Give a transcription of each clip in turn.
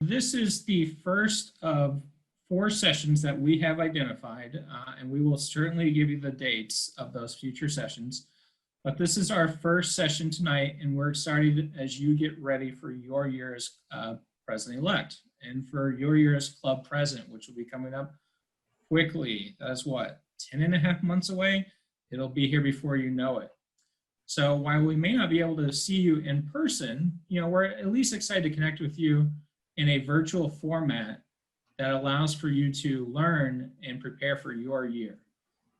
This is the first of 4 sessions that we have identified, and we will certainly give you the dates of those future sessions. But this is our first session tonight, and we're excited as you get ready for your year as president-elect and for your year as club president, which will be coming up quickly. That's what, 10.5 months away? It'll be here before you know it. So while we may not be able to see you in person, we're at least excited to connect with you in a virtual format that allows for you to learn and prepare for your year.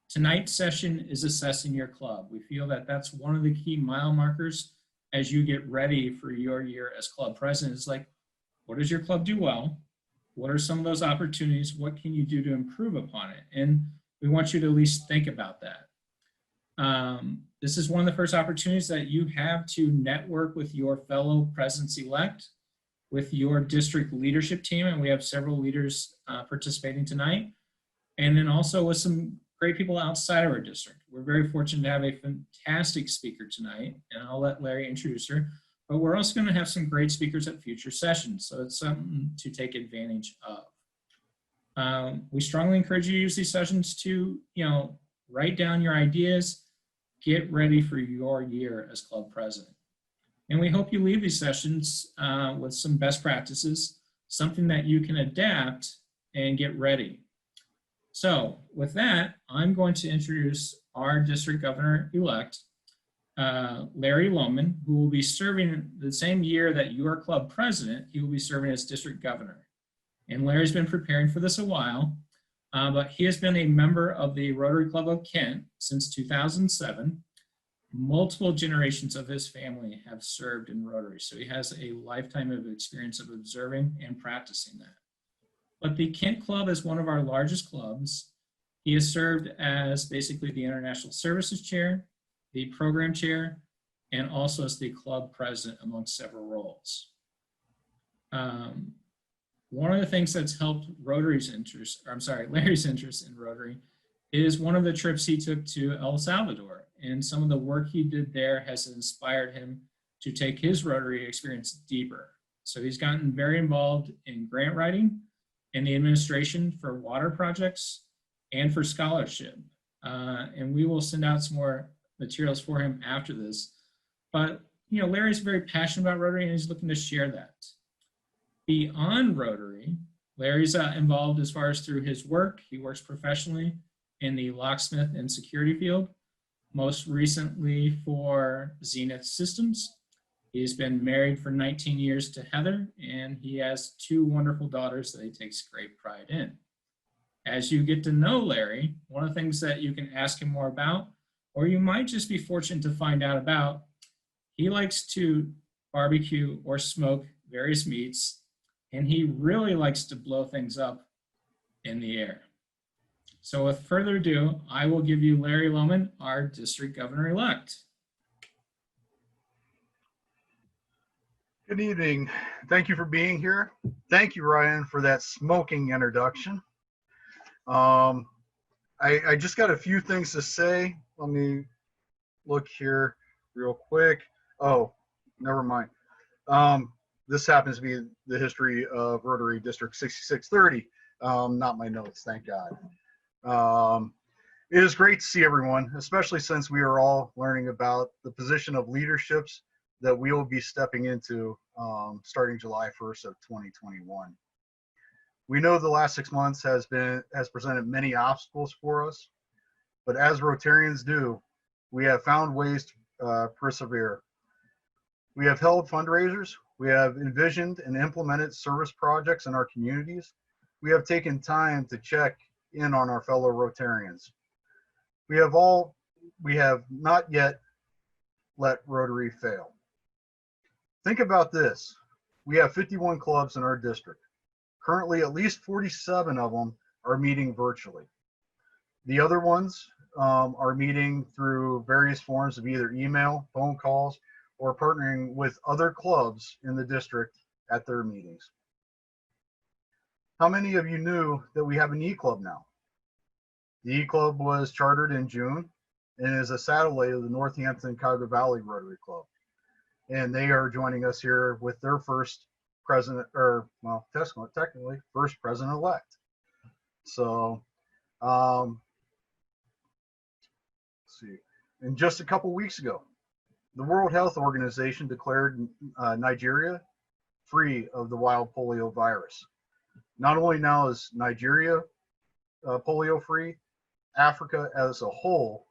Tonight's session is assessing your club. We feel that that's one of the key mile markers as you get ready for your year as club president. It's like, what does your club do well? What are some of those opportunities? What can you do to improve upon it? And we want you to at least think about that. This is one of the first opportunities that you have to network with your fellow presidents-elect, with your district leadership team, and we have several leaders participating tonight, and then also with some great people outside of our district. We're very fortunate to have a fantastic speaker tonight, and I'll let Larry introduce her, but we're also going to have some great speakers at future sessions, so it's something to take advantage of. We strongly encourage you to use these sessions to, write down your ideas, get ready for your year as club president. And we hope you leave these sessions with some best practices, something that you can adapt and get ready. So with that, I'm going to introduce our district governor-elect, Larry Lohman, who will be serving the same year that you are club president. He will be serving as district governor. And Larry's been preparing for this a while, but he has been a member of the Rotary Club of Kent since 2007. Multiple generations of his family have served in Rotary, so he has a lifetime of experience of observing and practicing that. But the Kent Club is one of our largest clubs. He has served as basically the International Services Chair, the Program Chair, and also as the club president amongst several roles. One of the things that's helped Larry's interest in Rotary is one of the trips he took to El Salvador. And some of the work he did there has inspired him to take his Rotary experience deeper. So he's gotten very involved in grant writing, in the administration for water projects, and for scholarship. And we will send out some more materials for him after this. But Larry's very passionate about Rotary, and he's looking to share that. Beyond Rotary, Larry's involved as far as through his work. He works professionally in the locksmith and security field, most recently for Zenith Systems. He's been married for 19 years to Heather, and he has 2 wonderful daughters that he takes great pride in. As you get to know Larry, one of the things that you can ask him more about, or you might just be fortunate to find out about, he likes to barbecue or smoke various meats, and he really likes to blow things up in the air. So with further ado, I will give you Larry Lohman, our district governor-elect. Good evening. Thank you for being here. Thank you, Ryan, for that smoking introduction. I just got a few things to say. Let me look here real quick. Oh, never mind. This happens to be the history of Rotary District 6630, not my notes, thank God. It is great to see everyone, especially since we are all learning about the position of leaderships that we will be stepping into starting July 1st of 2021. We know the last 6 months has presented many obstacles for us, but as Rotarians do, we have found ways to persevere. We have held fundraisers, we have envisioned and implemented service projects in our communities. We have taken time to check in on our fellow Rotarians. We have not yet let Rotary fail. Think about this. We have 51 clubs in our district. Currently, at least 47 of them are meeting virtually. The other ones are meeting through various forms of either email, phone calls, or partnering with other clubs in the district at their meetings. How many of you knew that we have an E-Club now? The E-Club was chartered in June and is a satellite of the Northampton Cuyahoga Valley Rotary Club. And they are joining us here with their first president, or well, technically first president-elect. So, let's see. And just a couple weeks ago, the World Health Organization declared Nigeria free of the wild polio virus. Not only now is Nigeria polio free, Africa as a whole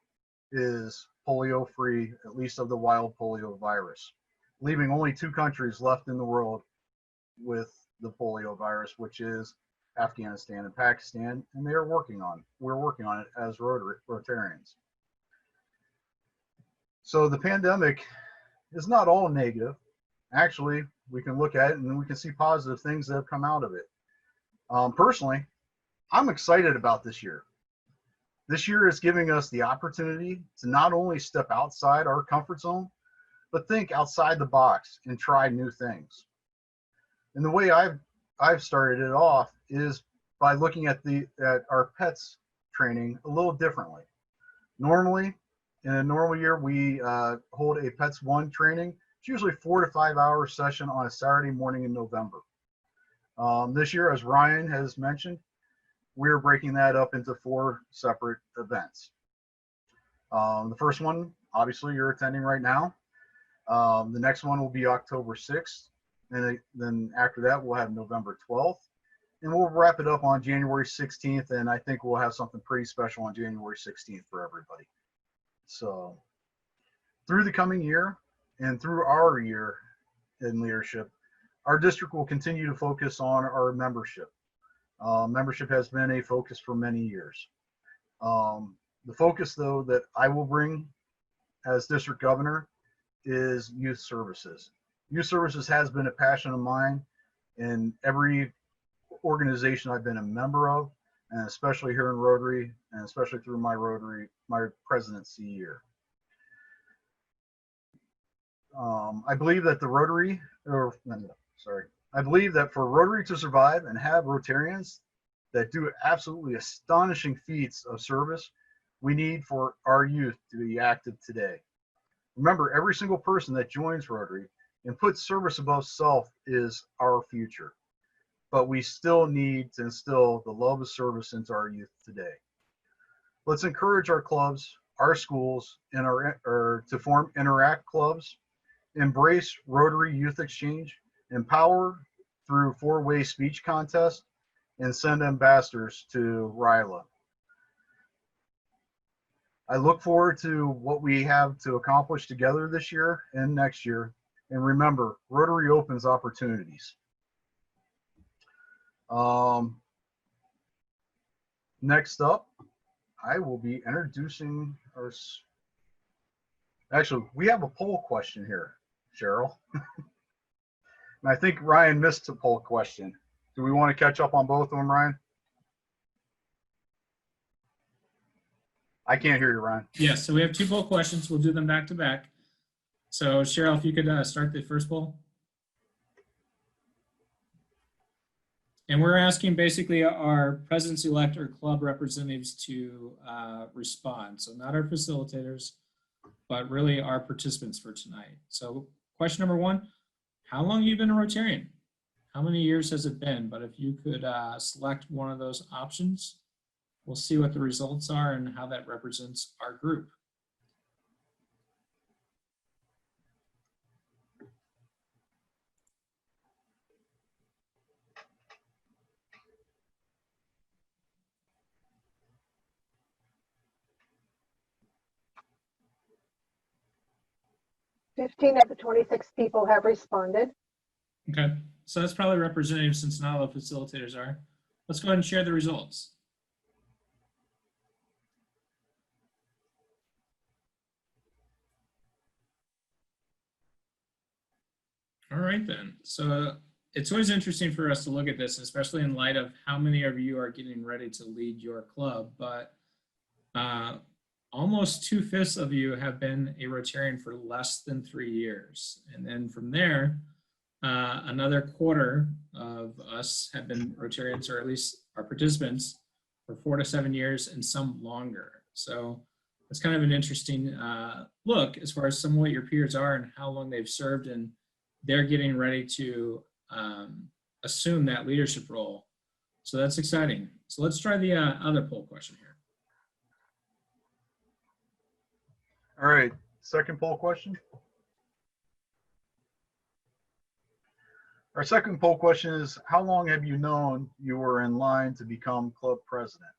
is polio free, at least of the wild polio virus, leaving only 2 countries left in the world with the polio virus, which is Afghanistan and Pakistan, and we're working on it as Rotarians. So the pandemic is not all negative. Actually, we can look at it and we can see positive things that have come out of it. Personally, I'm excited about this year. This year is giving us the opportunity to not only step outside our comfort zone, but think outside the box and try new things. And the way I've started it off is by looking at our pets training a little differently. Normally, in a normal year, we hold a Pets 1 training. It's usually 4 to 5 hour session on a Saturday morning in November. This year, as Ryan has mentioned, we're breaking that up into 4 separate events. The first one, obviously, you're attending right now. The next one will be October 6th. And then after that, we'll have November 12th. And we'll wrap it up on January 16th. And I think we'll have something pretty special on January 16th for everybody. So through the coming year and through our year in leadership, our district will continue to focus on our membership. Membership has been a focus for many years. The focus, though, that I will bring as district governor is youth services. Youth services has been a passion of mine in every organization I've been a member of, and especially here in Rotary, and especially through my presidency year. I believe that I believe that for Rotary to survive and have Rotarians that do absolutely astonishing feats of service, we need for our youth to be active today. Remember, every single person that joins Rotary and puts service above self is our future. But we still need to instill the love of service into our youth today. Let's encourage our clubs, our schools, and to form Interact clubs, embrace Rotary Youth Exchange, empower through 4-way speech contest, and send ambassadors to RILA. I look forward to what we have to accomplish together this year and next year. And remember, Rotary opens opportunities. Next up, I will be introducing our, actually, we have a poll question here, Cheryl. And I think Ryan missed a poll question. Do we want to catch up on both of them, Ryan? I can't hear you, Ryan. Yes, so we have 2 poll questions. We'll do them back to back. So Cheryl, if you could start the first poll. And we're asking basically our presidents-elect or club representatives to respond. So not our facilitators, but really our participants for tonight. So question number 1, how long have you been a Rotarian? How many years has it been? But if you could select one of those options, we'll see what the results are and how that represents our group. Fifteen of the 26 people have responded. Okay, so that's probably representative since not all the facilitators are. Let's go ahead and share the results. All right then, so it's always interesting for us to look at this, especially in light of how many of you are getting ready to lead your club, but almost 2/5 of you have been a Rotarian for less than 3 years. And then from there, another quarter of us have been Rotarians, or at least our participants, for 4 to 7 years and some longer. So it's kind of an interesting look as far as some of what your peers are and how long they've served, and they're getting ready to assume that leadership role. So that's exciting. So let's try the other poll question here. All right, second poll question. Our second poll question is, how long have you known you were in line to become club president?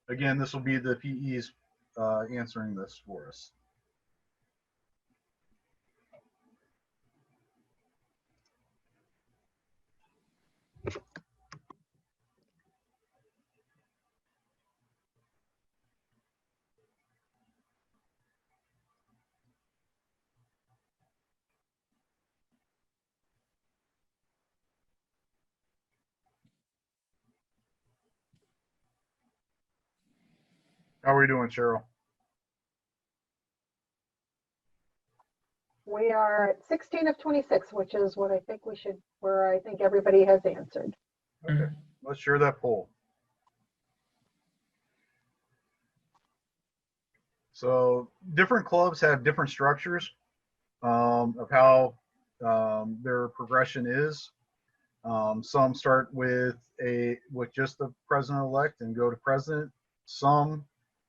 Again, this will be the PEs answering this for us. How are we doing, Cheryl? We are at 16 of 26, which is what I think where I think everybody has answered. Okay, let's share that poll. So different clubs have different structures of how their progression is. Some start with just the president-elect and go to president. Some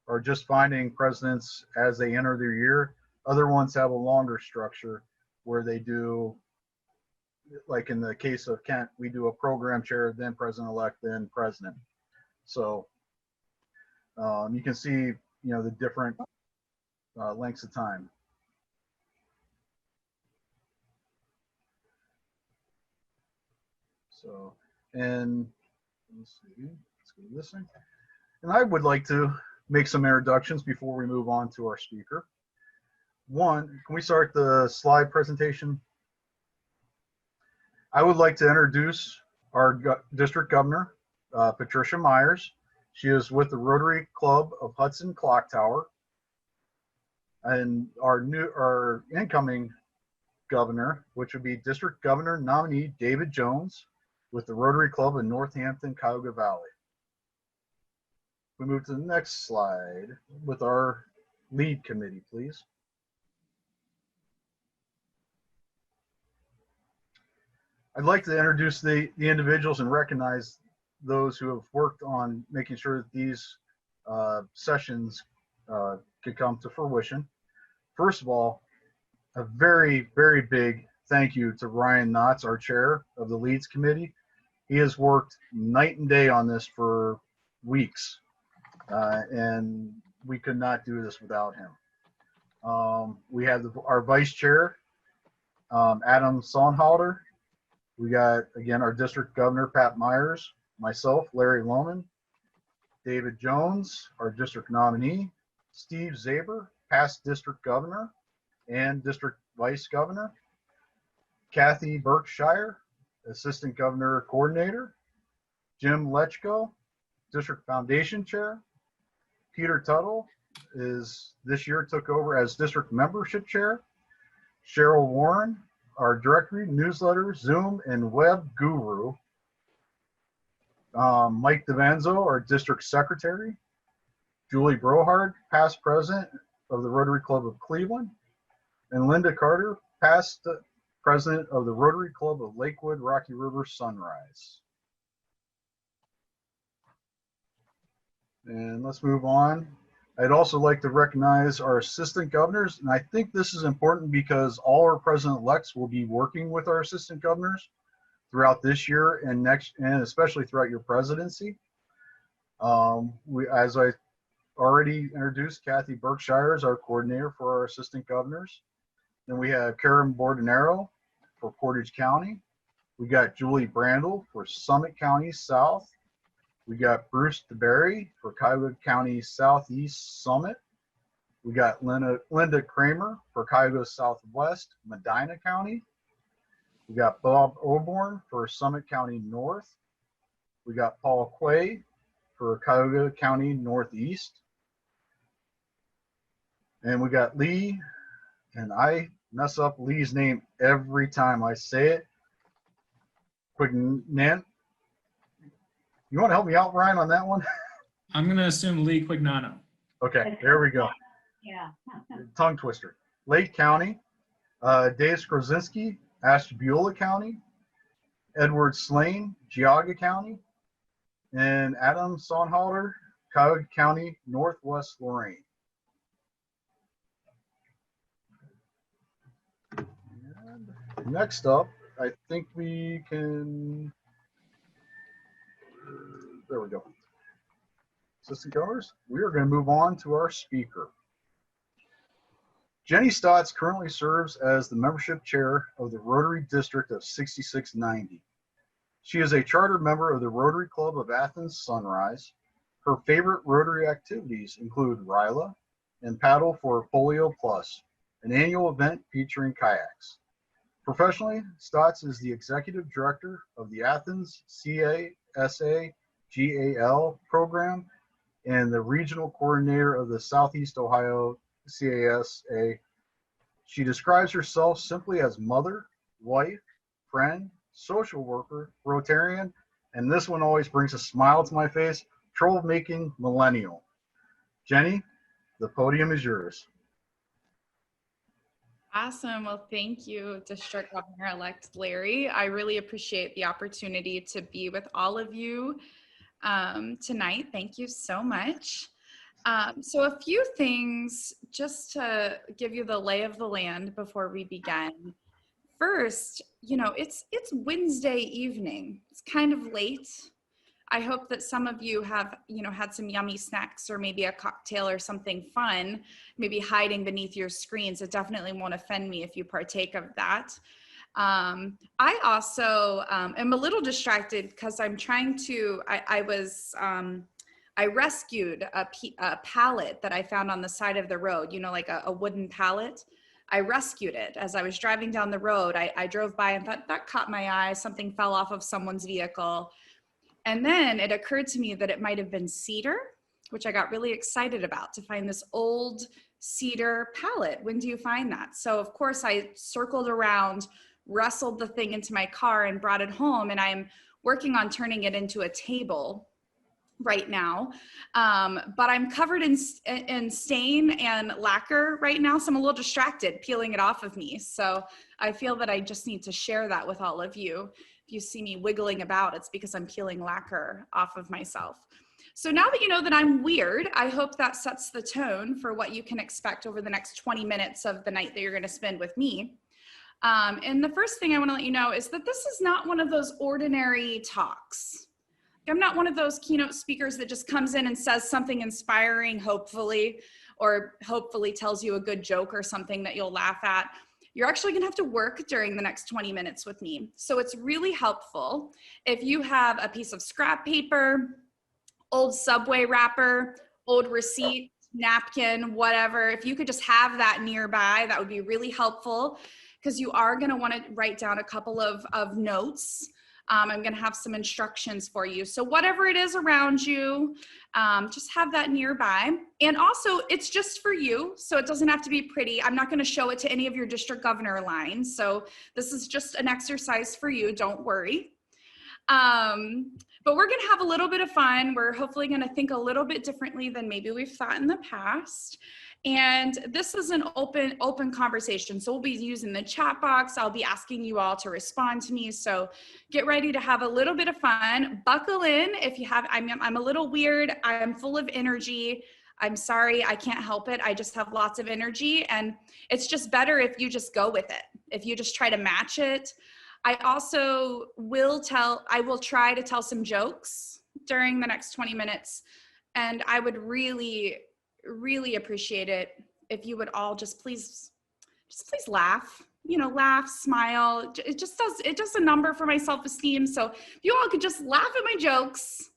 are just finding presidents as they enter their year. Other ones have a longer structure where they do, like in the case of Kent, we do a program chair, then president-elect, then president. So you can see, the different lengths of time. So, and let's see, let's go to this thing. And I would like to make some introductions before we move on to our speaker. One, can we start the slide presentation? I would like to introduce our district governor, Patricia Myers. She is with the Rotary Club of Hudson Clock Tower. And our incoming governor, which would be district governor nominee David Jones with the Rotary Club of Northampton, Cuyahoga Valley. We move to the next slide with our lead committee, please. I'd like to introduce the individuals and recognize those who have worked on making sure that these sessions could come to fruition. First of all, a very, very big thank you to Ryan Knotts, our chair of the Leads Committee. He has worked night and day on this for weeks, and we could not do this without him. We have our vice chair, Adam Sonhalter. We got, again, our district governor, Pat Myers, myself, Larry Lohman, David Jones, our district nominee, Steve Zaber, past district governor and district vice governor, Kathy Berkshire, assistant governor coordinator, Jim Lechko, district foundation chair, Peter Tuttle this year took over as district membership chair, Cheryl Warren, our directory, newsletter, Zoom, and web guru, Mike DeVanzo, our district secretary, Julie Brohard, past president of the Rotary Club of Cleveland, and Linda Carter, past president of the Rotary Club of Lakewood, Rocky River, Sunrise. And let's move on. I'd also like to recognize our assistant governors, and I think this is important because all our president-elects will be working with our assistant governors throughout this year and next, and especially throughout your presidency. As I already introduced, Kathy Berkshire is our coordinator for our assistant governors. Then we have Karen Bordenero for Portage County. We got Julie Brandel for Summit County South. We got Bruce DeBerry for Cuyahoga County Southeast Summit. We got Linda Kramer for Cuyahoga Southwest, Medina County. We got Bob Oborn for Summit County North. We got Paul Quay for Cuyahoga County Northeast. And we got Lee, and I mess up Lee's name every time I say it. Quignant. You want to help me out, Ryan, on that one? I'm going to assume Lee Quignano. Okay, there we go. Yeah. Tongue twister. Lake County, Dave Skrozinski, Ashtabula County, Edward Slane, Geauga County, and Adam Sonhalter, Cuyahoga County, Northwest Lorraine. And next up, I think we can, there we go. Assistant Governors, we are going to move on to our speaker. Jenny Stotts currently serves as the membership chair of the Rotary District of 6690. She is a charter member of the Rotary Club of Athens Sunrise. Her favorite Rotary activities include RILA and Paddle for Polio Plus, an annual event featuring kayaks. Professionally, Stotts is the executive director of the Athens CASA GAL program and the regional coordinator of the Southeast Ohio CASA. She describes herself simply as mother, wife, friend, social worker, Rotarian, and this one always brings a smile to my face, troublemaking millennial. Jenny, the podium is yours. Awesome. Well, thank you, District Governor-elect Larry. I really appreciate the opportunity to be with all of you tonight. Thank you so much. So a few things just to give you the lay of the land before we begin. First, you know, it's Wednesday evening. It's kind of late. I hope that some of you have, you know, had some yummy snacks or maybe a cocktail or something fun, maybe hiding beneath your screens. It definitely won't offend me if you partake of that. I also am a little distracted because I'm trying to, I rescued a pallet that I found on the side of the road, you know, like a wooden pallet. I rescued it as I was driving down the road. I drove by and thought that caught my eye. Something fell off of someone's vehicle. And then it occurred to me that it might have been cedar, which I got really excited about, to find this old cedar pallet. When do you find that? So of course I circled around, wrestled the thing into my car and brought it home. And I'm working on turning it into a table right now. But I'm covered in stain and lacquer right now. So I'm a little distracted peeling it off of me. So I feel that I just need to share that with all of you. If you see me wiggling about, it's because I'm peeling lacquer off of myself. So now that you know that I'm weird, I hope that sets the tone for what you can expect over the next 20 minutes of the night that you're going to spend with me. And the first thing I want to let you know is that this is not one of those ordinary talks. I'm not one of those keynote speakers that just comes in and says something inspiring, hopefully, or hopefully tells you a good joke or something that you'll laugh at. You're actually gonna have to work during the next 20 minutes with me. So it's really helpful if you have a piece of scrap paper, old Subway wrapper, old receipt, napkin, whatever. If you could just have that nearby, that would be really helpful, because you are gonna wanna write down a couple of notes. I'm gonna have some instructions for you. So whatever it is around you, just have that nearby. And also, it's just for you, so it doesn't have to be pretty. I'm not gonna show it to any of your district governor lines. So this is just an exercise for you, don't worry. But we're gonna have a little bit of fun. We're hopefully gonna think a little bit differently than maybe we've thought in the past. And this is an open conversation. So we'll be using the chat box. I'll be asking you all to respond to me. So get ready to have a little bit of fun. Buckle in if you have, I'm a little weird. I'm full of energy. I'm sorry, I can't help it. I just have lots of energy, and it's just better if you just go with it. If you just try to match it. I also will try to tell some jokes during the next 20 minutes. And I would really appreciate it if you would all just please laugh, you know, laugh, smile. It does a number for my self-esteem. So if you all could just laugh at my jokes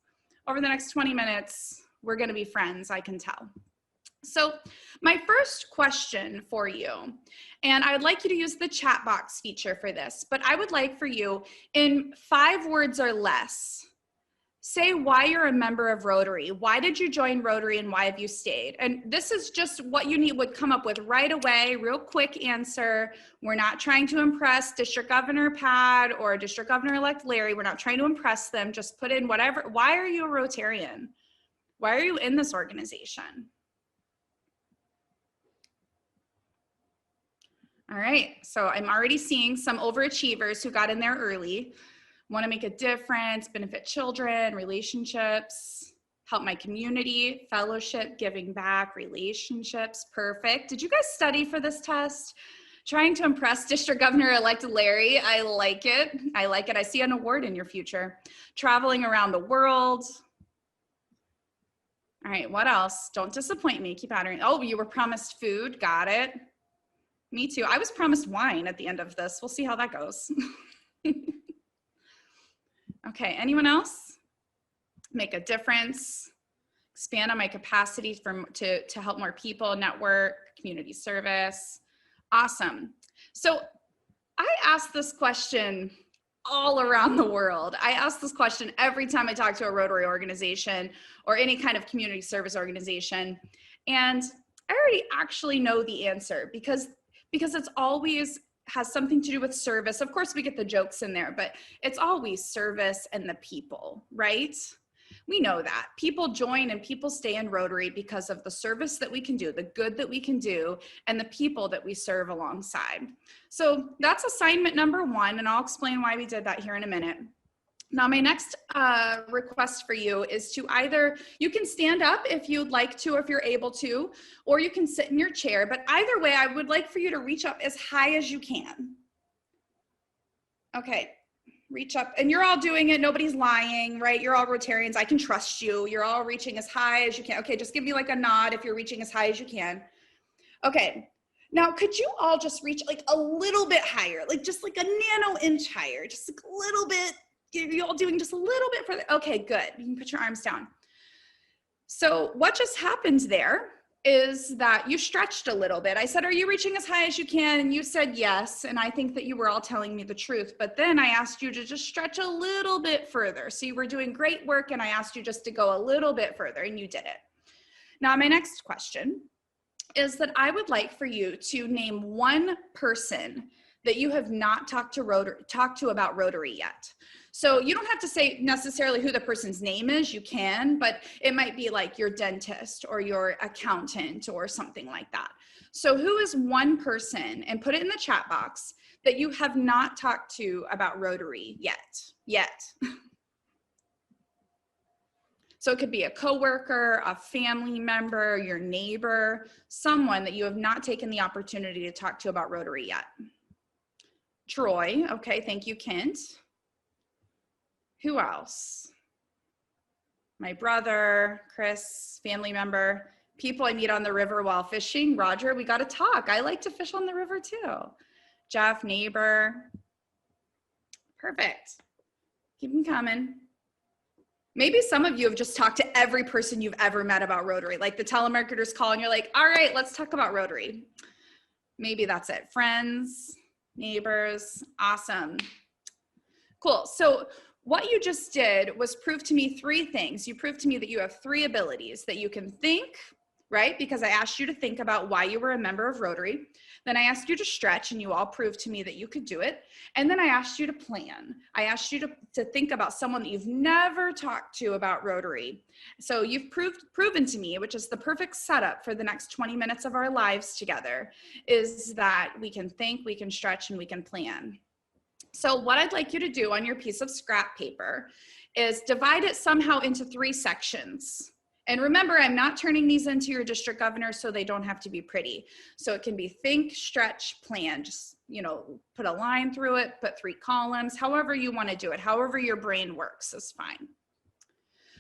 over the next 20 minutes, we're going to be friends, I can tell. So my first question for you, and I'd like you to use the chat box feature for this, but I would like for you, in 5 words or less, say why you're a member of Rotary. Why did you join Rotary and why have you stayed? And this is just what you would come up with right away, real quick answer. We're not trying to impress District Governor Pat or District Governor-elect Larry. We're not trying to impress them. Just put in whatever. Why are you a Rotarian? Why are you in this organization? All right, so I'm already seeing some overachievers who got in there early. Want to make a difference, benefit children, relationships, help my community, fellowship, giving back, relationships. Perfect. Did you guys study for this test? Trying to impress District Governor-elect Larry. I like it. I like it. I see an award in your future. Traveling around the world. All right, what else? Don't disappoint me. Keep honoring. Oh, you were promised food. Got it. Me too. I was promised wine at the end of this. We'll see how that goes. Okay, anyone else? Make a difference. Expand on my capacity to help more people, network, community service. Awesome. So I ask this question all around the world. I ask this question every time I talk to a Rotary organization or any kind of community service organization. And I already actually know the answer because it's always has something to do with service. Of course, we get the jokes in there, but it's always service and the people, right? We know that. People join and people stay in Rotary because of the service that we can do, the good that we can do, and the people that we serve alongside. So that's assignment number 1, and I'll explain why we did that here in a minute. Now, my next request for you is to either, you can stand up if you'd like to, if you're able to, or you can sit in your chair, but either way, I would like for you to reach up as high as you can. Okay. Reach up, and you're all doing it. Nobody's lying, right? You're all Rotarians. I can trust you. You're all reaching as high as you can. Okay, just give me like a nod if you're reaching as high as you can. Okay, now could you all just reach like a little bit higher, like just like a nano inch higher, just like a little bit. You all doing just a little bit further. Okay, good. You can put your arms down. So what just happened there is that you stretched a little bit. I said, are you reaching as high as you can? And you said yes. And I think that you were all telling me the truth. But then I asked you to just stretch a little bit further. So you were doing great work and I asked you just to go a little bit further and you did it. Now, my next question is that I would like for you to name one person that you have not talked to about Rotary yet. So you don't have to say necessarily who the person's name is, you can, but it might be like your dentist or your accountant or something like that. So who is one person, and put it in the chat box, that you have not talked to about Rotary yet? So it could be a coworker, a family member, your neighbor, someone that you have not taken the opportunity to talk to about Rotary yet. Troy, okay, thank you, Kent. Who else? My brother, Chris, family member, people I meet on the river while fishing. Roger, we got to talk. I like to fish on the river too. Jeff, neighbor. Perfect. Keep them coming. Maybe some of you have just talked to every person you've ever met about Rotary. Like the telemarketers call and you're like, all right, let's talk about Rotary. Maybe that's it. Friends, neighbors, awesome. Cool. So what you just did was prove to me 3 things. You proved to me that you have 3 abilities, that you can think, right? Because I asked you to think about why you were a member of Rotary. Then I asked you to stretch and you all proved to me that you could do it. And then I asked you to plan. I asked you to think about someone that you've never talked to about Rotary. So you've proven to me, which is the perfect setup for the next 20 minutes of our lives together, is that we can think, we can stretch, and we can plan. So what I'd like you to do on your piece of scrap paper is divide it somehow into 3 sections. And remember, I'm not turning these into your district governor, so they don't have to be pretty. So it can be think, stretch, plan. Just, put a line through it, put 3 columns, however you want to do it, however your brain works is fine.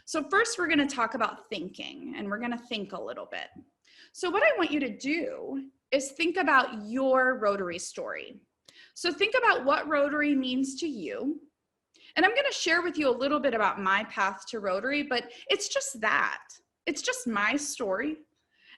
So first we're going to talk about thinking, and we're going to think a little bit. So what I want you to do is think about your Rotary story. So think about what Rotary means to you. And I'm going to share with you a little bit about my path to Rotary, but it's just that. It's just my story.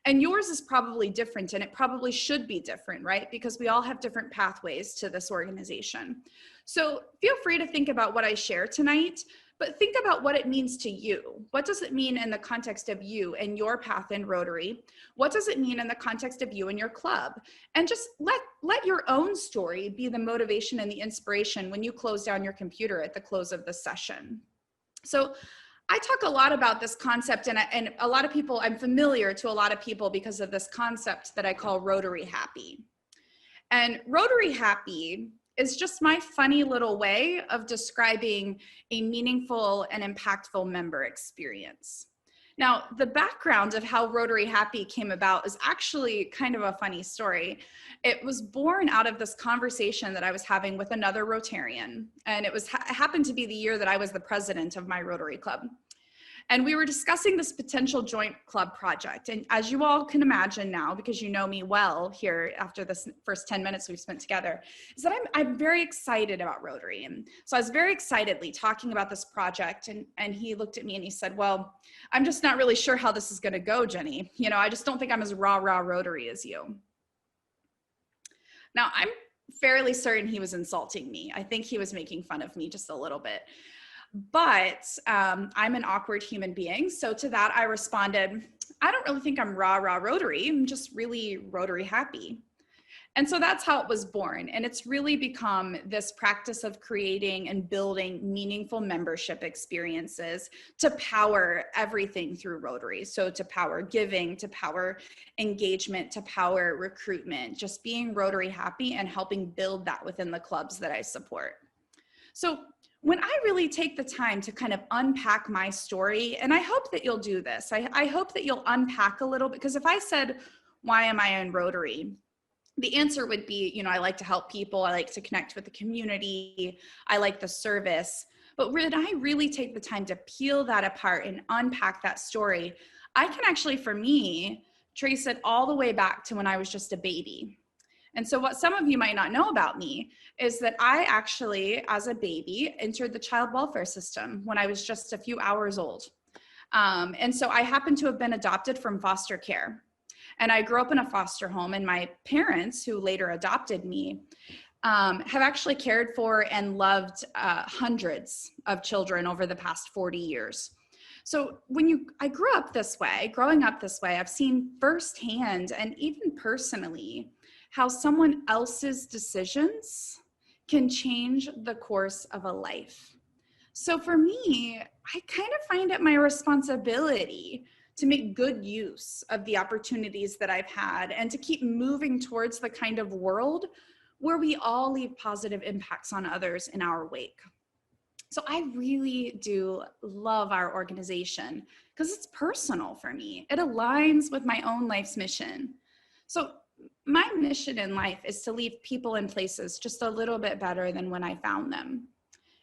And yours is probably different, and it probably should be different, right? Because we all have different pathways to this organization. So feel free to think about what I share tonight, but think about what it means to you. What does it mean in the context of you and your path in Rotary? What does it mean in the context of you and your club? And just let your own story be the motivation and the inspiration when you close down your computer at the close of the session. So I talk a lot about this concept, and a lot of people, I'm familiar to a lot of people because of this concept that I call Rotary Happy. And Rotary Happy is just my funny little way of describing a meaningful and impactful member experience. Now, the background of how Rotary Happy came about is actually kind of a funny story. It was born out of this conversation that I was having with another Rotarian, and it happened to be the year that I was the president of my Rotary Club. And we were discussing this potential joint club project. And as you all can imagine now, because you know me well here after this first 10 minutes we've spent together, is that I'm very excited about Rotary. And so I was very excitedly talking about this project. And he looked at me and he said, well, I'm just not really sure how this is going to go, Jenny. You know, I just don't think I'm as rah Rotary as you. Now, I'm fairly certain he was insulting me. I think he was making fun of me just a little bit. But I'm an awkward human being. So to that, I responded, I don't really think I'm rah Rotary. I'm just really Rotary happy. And so that's how it was born. And it's really become this practice of creating and building meaningful membership experiences to power everything through Rotary. So to power giving, to power engagement, to power recruitment, just being Rotary happy and helping build that within the clubs that I support. So when I really take the time to kind of unpack my story, and I hope that you'll do this, I hope that you'll unpack a little, because if I said, why am I in Rotary? The answer would be, you know, I like to help people, I like to connect with the community, I like the service. But when I really take the time to peel that apart and unpack that story, I can actually, for me, trace it all the way back to when I was just a baby. And so what some of you might not know about me is that I actually, as a baby, entered the child welfare system when I was just a few hours old. And so I happened to have been adopted from foster care. And I grew up in a foster home, and my parents, who later adopted me, have actually cared for and loved hundreds of children over the past 40 years. So I grew up this way, growing up this way, I've seen firsthand and even personally how someone else's decisions can change the course of a life. So for me, I kind of find it my responsibility to make good use of the opportunities that I've had and to keep moving towards the kind of world where we all leave positive impacts on others in our wake. So I really do love our organization because it's personal for me. It aligns with my own life's mission. So my mission in life is to leave people and places just a little bit better than when I found them.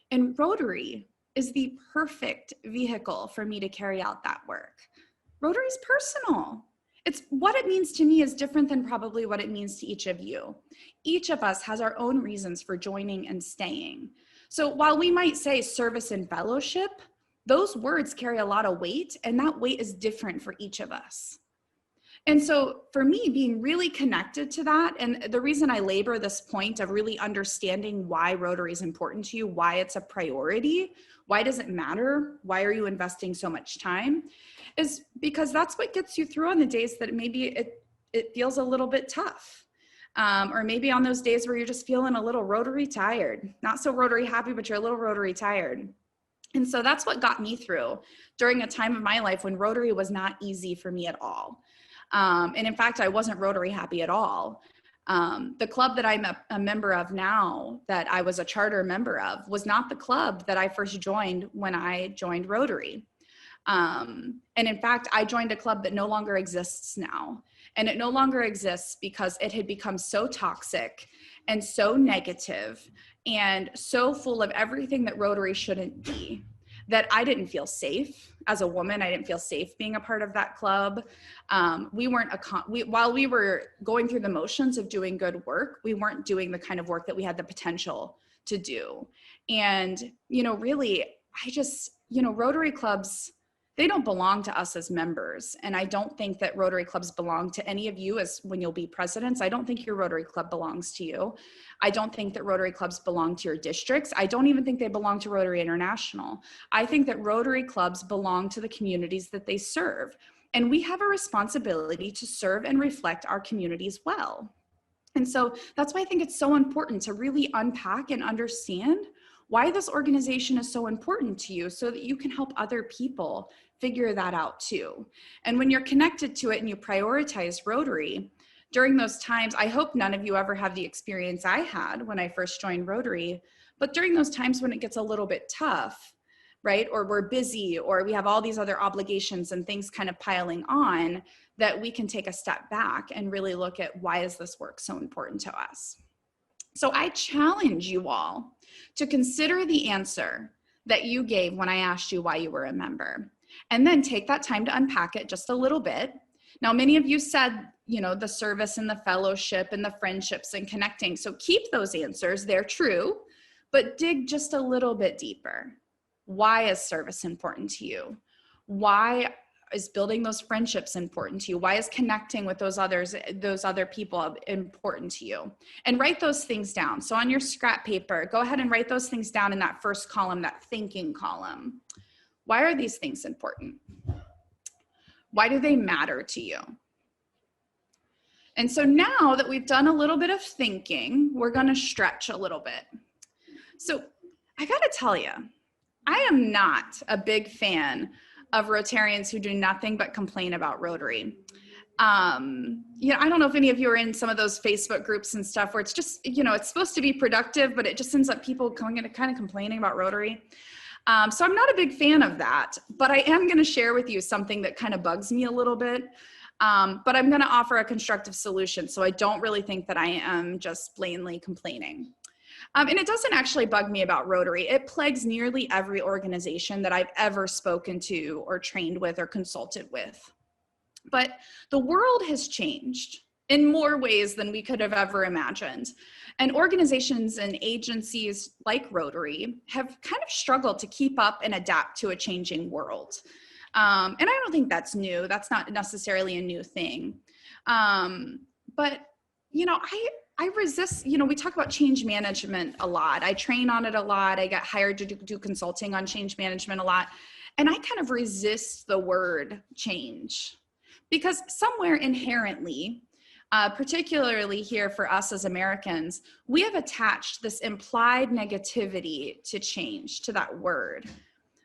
And Rotary is the perfect vehicle for me to carry out that work. Rotary is personal. It's what it means to me is different than probably what it means to each of you. Each of us has our own reasons for joining and staying. So while we might say service and fellowship, those words carry a lot of weight, and that weight is different for each of us. And so for me, being really connected to that, and the reason I labor this point of really understanding why Rotary is important to you, why it's a priority, why does it matter, why are you investing so much time, is because that's what gets you through on the days that maybe it feels a little bit tough. Or maybe on those days where you're just feeling a little Rotary tired, not so Rotary happy, but you're a little Rotary tired. And so that's what got me through during a time of my life when Rotary was not easy for me at all. And in fact, I wasn't Rotary happy at all. The club that I'm a member of now, that I was a charter member of, was not the club that I first joined when I joined Rotary. And in fact, I joined a club that no longer exists now. And it no longer exists because it had become so toxic and so negative and so full of everything that Rotary shouldn't be, that I didn't feel safe. As a woman, I didn't feel safe being a part of that club. While we were going through the motions of doing good work, we weren't doing the kind of work that we had the potential to do. And, really, Rotary clubs, they don't belong to us as members. And I don't think that Rotary clubs belong to any of you as when you'll be presidents. I don't think your Rotary club belongs to you. I don't think that Rotary clubs belong to your districts. I don't even think they belong to Rotary International. I think that Rotary clubs belong to the communities that they serve. And we have a responsibility to serve and reflect our communities well. And so that's why I think it's so important to really unpack and understand why this organization is so important to you so that you can help other people figure that out too. And when you're connected to it and you prioritize Rotary, during those times, I hope none of you ever have the experience I had when I first joined Rotary, but during those times when it gets a little bit tough, right? Or we're busy, or we have all these other obligations and things kind of piling on, that we can take a step back and really look at, why is this work so important to us? So I challenge you all to consider the answer that you gave when I asked you why you were a member, and then take that time to unpack it just a little bit. Now, many of you said, you know, the service and the fellowship and the friendships and connecting. So keep those answers, they're true, but dig just a little bit deeper. Why is service important to you? Why is building those friendships important to you? Why is connecting with those other people important to you? And write those things down. So on your scrap paper, go ahead and write those things down in that first column, that thinking column. Why are these things important? Why do they matter to you? And so now that we've done a little bit of thinking, we're going to stretch a little bit. So I got to tell you, I am not a big fan of Rotarians who do nothing but complain about Rotary. You know, I don't know if any of you are in some of those Facebook groups and stuff where it's just, you know, it's supposed to be productive, but it just ends up people kind of complaining about Rotary. So I'm not a big fan of that, but I am going to share with you something that kind of bugs me a little bit. But I'm going to offer a constructive solution. So I don't really think that I am just blatantly complaining. And it doesn't actually bug me about Rotary. It plagues nearly every organization that I've ever spoken to or trained with or consulted with. But the world has changed in more ways than we could have ever imagined. And organizations and agencies like Rotary have kind of struggled to keep up and adapt to a changing world. And I don't think that's new. That's not necessarily a new thing. But, you know, I resist, you know, we talk about change management a lot. I train on it a lot. I got hired to do consulting on change management a lot. And I kind of resist the word change, because somewhere inherently, particularly here for us as Americans, we have attached this implied negativity to change, to that word.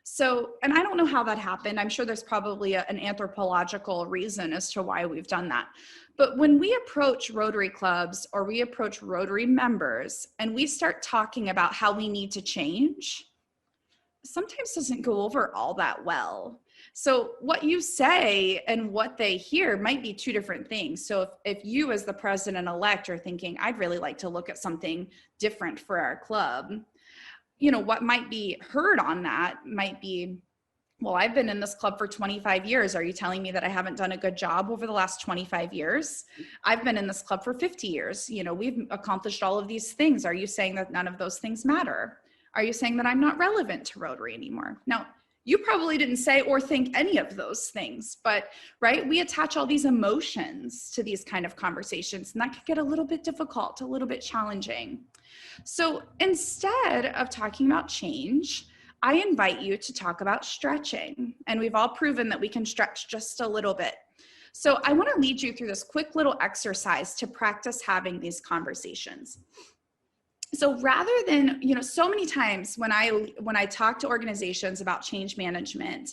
So, and I don't know how that happened. I'm sure there's probably an anthropological reason as to why we've done that. But when we approach Rotary clubs or we approach Rotary members and we start talking about how we need to change, sometimes doesn't go over all that well. So what you say and what they hear might be two different things. So if you as the president-elect are thinking, I'd really like to look at something different for our club, you know, what might be heard on that might be, well, I've been in this club for 25 years. Are you telling me that I haven't done a good job over the last 25 years? I've been in this club for 50 years. You know, we've accomplished all of these things. Are you saying that none of those things matter? Are you saying that I'm not relevant to Rotary anymore? Now, you probably didn't say or think any of those things, but right, we attach all these emotions to these kind of conversations, and that could get a little bit difficult, a little bit challenging. So instead of talking about change, I invite you to talk about stretching. And we've all proven that we can stretch just a little bit. So I want to lead you through this quick little exercise to practice having these conversations. So rather than, you know, so many times when I talk to organizations about change management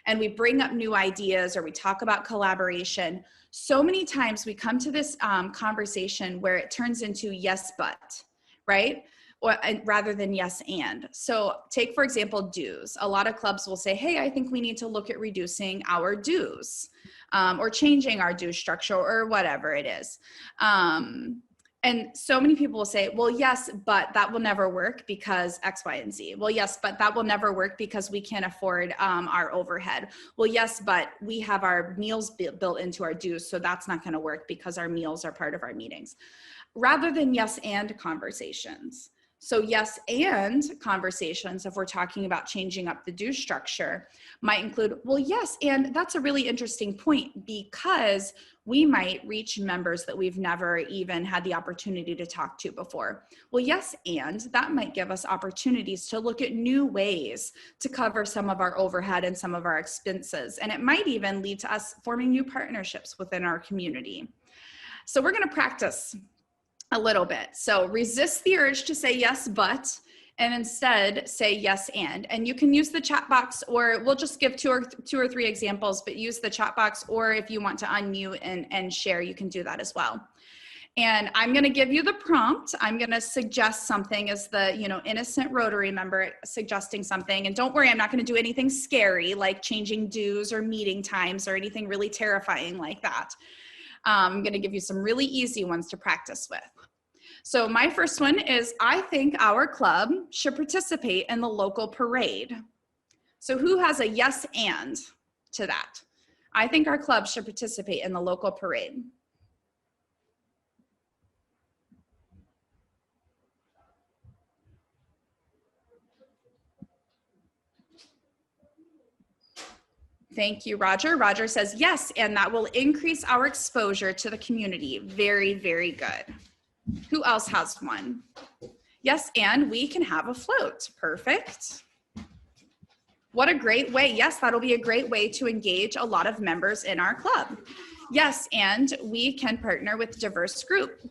and we bring up new ideas or we talk about collaboration, so many times we come to this conversation where it turns into yes, but, right? Or rather than yes, and. So take, for example, dues. A lot of clubs will say, hey, I think we need to look at reducing our dues or changing our due structure or whatever it is. And so many people will say, well, yes, but that will never work because X, Y, and Z. Well, yes, but that will never work because we can't afford our overhead. Well, yes, but we have our meals built into our dues, so that's not going to work because our meals are part of our meetings. Rather than yes and conversations. So yes and conversations, if we're talking about changing up the due structure, might include, well, yes, and that's a really interesting point because we might reach members that we've never even had the opportunity to talk to before. Well, yes, and that might give us opportunities to look at new ways to cover some of our overhead and some of our expenses. And it might even lead to us forming new partnerships within our community. So we're going to practice a little bit. So resist the urge to say yes, but, and instead say yes and you can use the chat box, or we'll just give two or three examples, but use the chat box, or if you want to unmute and share, you can do that as well. And I'm going to give you the prompt. I'm going to suggest something as the, innocent Rotary member suggesting something. And don't worry, I'm not going to do anything scary like changing dues or meeting times or anything really terrifying like that. I'm going to give you some really easy ones to practice with. So my first one is, I think our club should participate in the local parade. So who has a yes and to that? I think our club should participate in the local parade. Thank you, Roger. Roger says yes, and that will increase our exposure to the community. Very, very good. Who else has one? Yes, and we can have a float. Perfect. What a great way. Yes, that'll be a great way to engage a lot of members in our club. Yes, and we can partner with a diverse group.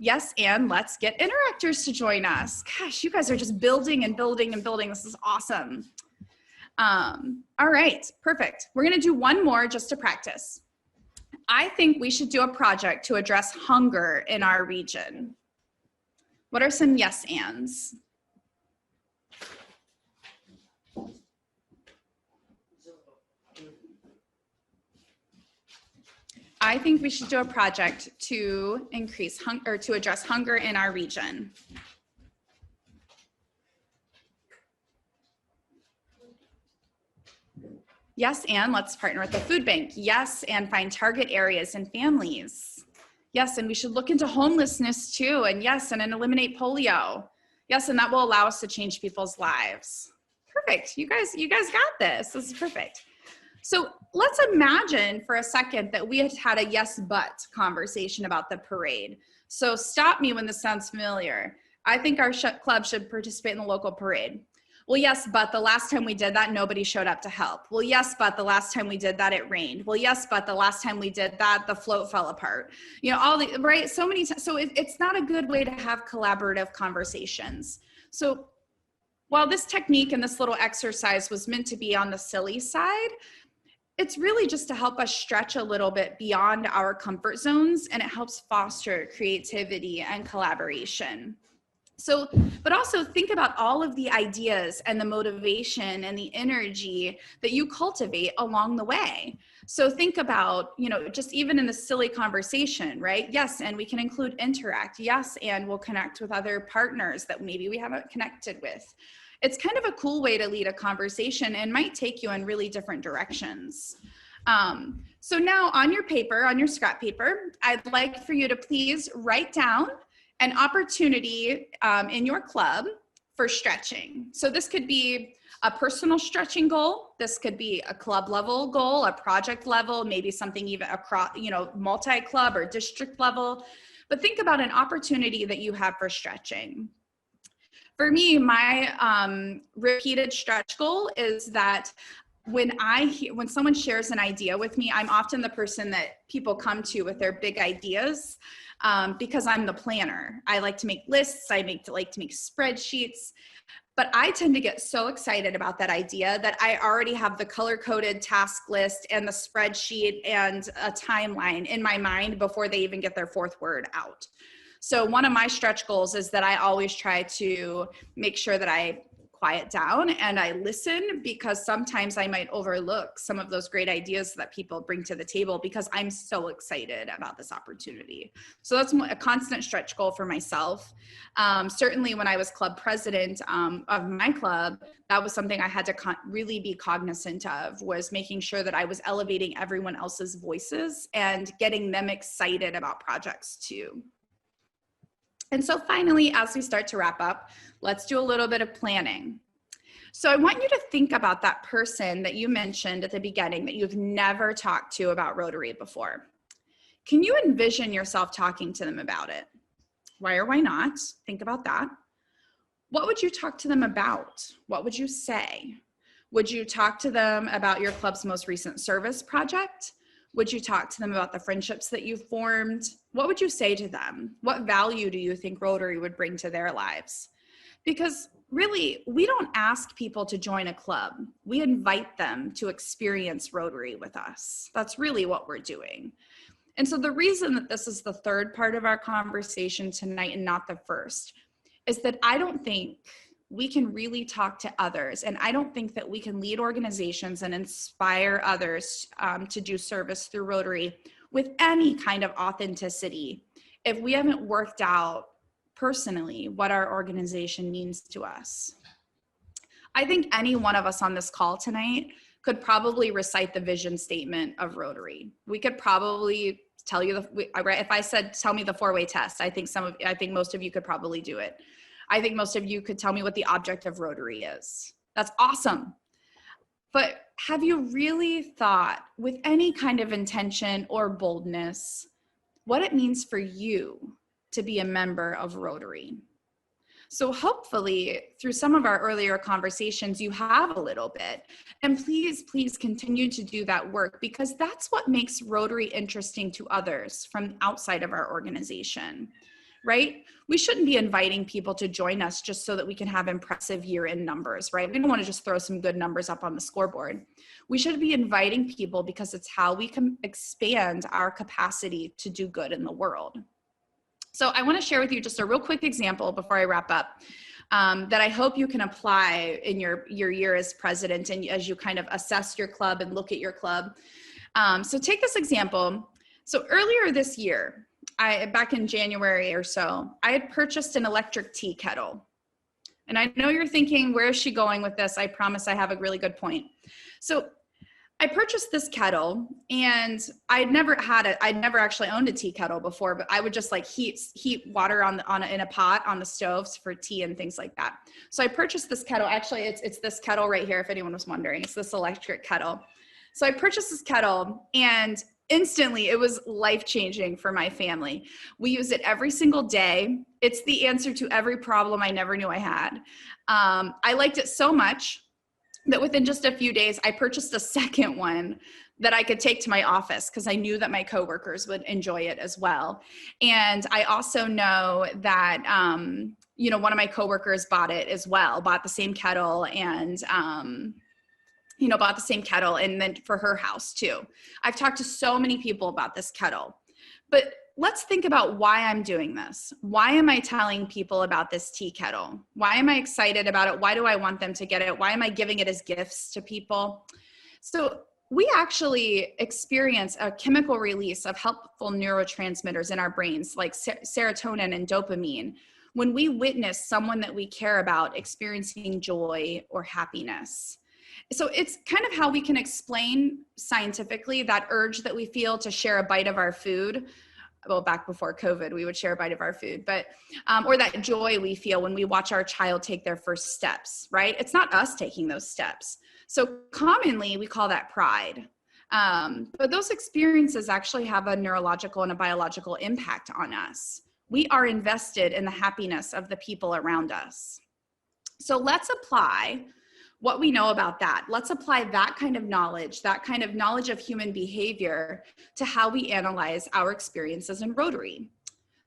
Yes, and let's get interactors to join us. Gosh, you guys are just building and building and building. This is awesome. All right, perfect. We're gonna do one more just to practice. I think we should do a project to address hunger in our region. What are some yes ands? I think we should do a project to increase hunger, or to address hunger in our region. Yes, and let's partner with the food bank. Yes, and find target areas and families. Yes, and we should look into homelessness too. And yes, and eliminate polio. Yes, and that will allow us to change people's lives. Perfect. You guys got this. This is perfect. So let's imagine for a second that we had had a yes, but conversation about the parade. So stop me when this sounds familiar. I think our club should participate in the local parade. Well, yes, but the last time we did that, nobody showed up to help. Well, yes, but the last time we did that, it rained. Well, yes, but the last time we did that, the float fell apart. Right? So many times. So it's not a good way to have collaborative conversations. So while this technique and this little exercise was meant to be on the silly side, it's really just to help us stretch a little bit beyond our comfort zones, and it helps foster creativity and collaboration. So, but also think about all of the ideas and the motivation and the energy that you cultivate along the way. So think about, just even in the silly conversation, right? Yes, and we can include interact. Yes, and we'll connect with other partners that maybe we haven't connected with. It's kind of a cool way to lead a conversation and might take you in really different directions. So now on your paper, on your scrap paper, I'd like for you to please write down an opportunity in your club for stretching. So this could be a personal stretching goal. This could be a club level goal, a project level, maybe something even across, multi-club or district level. But think about an opportunity that you have for stretching. For me, my repeated stretch goal is that when someone shares an idea with me, I'm often the person that people come to with their big ideas. Because I'm the planner. I like to make lists. I like to make spreadsheets, but I tend to get so excited about that idea that I already have the color-coded task list and the spreadsheet and a timeline in my mind before they even get their fourth word out. So one of my stretch goals is that I always try to make sure that I quiet down and I listen, because sometimes I might overlook some of those great ideas that people bring to the table because I'm so excited about this opportunity. So that's a constant stretch goal for myself. Certainly when I was club president of my club, that was something I had to really be cognizant of, was making sure that I was elevating everyone else's voices and getting them excited about projects too. And so finally, as we start to wrap up, let's do a little bit of planning. So I want you to think about that person that you mentioned at the beginning that you've never talked to about Rotary before. Can you envision yourself talking to them about it? Why or why not? Think about that. What would you talk to them about? What would you say? Would you talk to them about your club's most recent service project? Would you talk to them about the friendships that you've formed? What would you say to them? What value do you think Rotary would bring to their lives? Because really, we don't ask people to join a club. We invite them to experience Rotary with us. That's really what we're doing. And so the reason that this is the third part of our conversation tonight and not the first is that I don't think we can really talk to others, and I don't think that we can lead organizations and inspire others to do service through Rotary with any kind of authenticity if we haven't worked out personally what our organization means to us. I think any one of us on this call tonight could probably recite the vision statement of Rotary. We could probably tell you if I said, tell me the 4-way test, I think most of you could probably do it. I think most of you could tell me what the object of Rotary is. That's awesome. But have you really thought with any kind of intention or boldness what it means for you to be a member of Rotary? So hopefully through some of our earlier conversations, you have a little bit. And please, please continue to do that work, because that's what makes Rotary interesting to others from outside of our organization, right? We shouldn't be inviting people to join us just so that we can have impressive year-end numbers, right? We don't want to just throw some good numbers up on the scoreboard. We should be inviting people because it's how we can expand our capacity to do good in the world. So I want to share with you just a real quick example before I wrap up that I hope you can apply in your year as president and as you kind of assess your club and look at your club. So take this example. So earlier this year, back in January or so, I had purchased an electric tea kettle. And I know you're thinking, where is she going with this? I promise I have a really good point. So I purchased this kettle, and I'd never actually owned a tea kettle before, but I would just like heat water in a pot on the stoves for tea and things like that. So I purchased this kettle. Actually, it's this kettle right here, if anyone was wondering. It's this electric kettle. So I purchased this kettle, and instantly it was life-changing for my family. We use it every single day. It's the answer to every problem I never knew I had. I liked it so much that within just a few days, I purchased a second one that I could take to my office because I knew that my coworkers would enjoy it as well. And I also know that, one of my coworkers bought it as well, bought the same kettle and, bought the same kettle and then for her house too. I've talked to so many people about this kettle, but let's think about why I'm doing this. Why am I telling people about this tea kettle? Why am I excited about it? Why do I want them to get it? Why am I giving it as gifts to people? So we actually experience a chemical release of helpful neurotransmitters in our brains, like serotonin and dopamine, when we witness someone that we care about experiencing joy or happiness. So it's kind of how we can explain scientifically that urge that we feel to share a bite of our food. Well, back before COVID, we would share a bite of our food, but, or that joy we feel when we watch our child take their first steps, right? It's not us taking those steps. So commonly we call that pride. But those experiences actually have a neurological and a biological impact on us. We are invested in the happiness of the people around us. So let's apply what we know about that. Let's apply that kind of knowledge of human behavior to how we analyze our experiences in Rotary.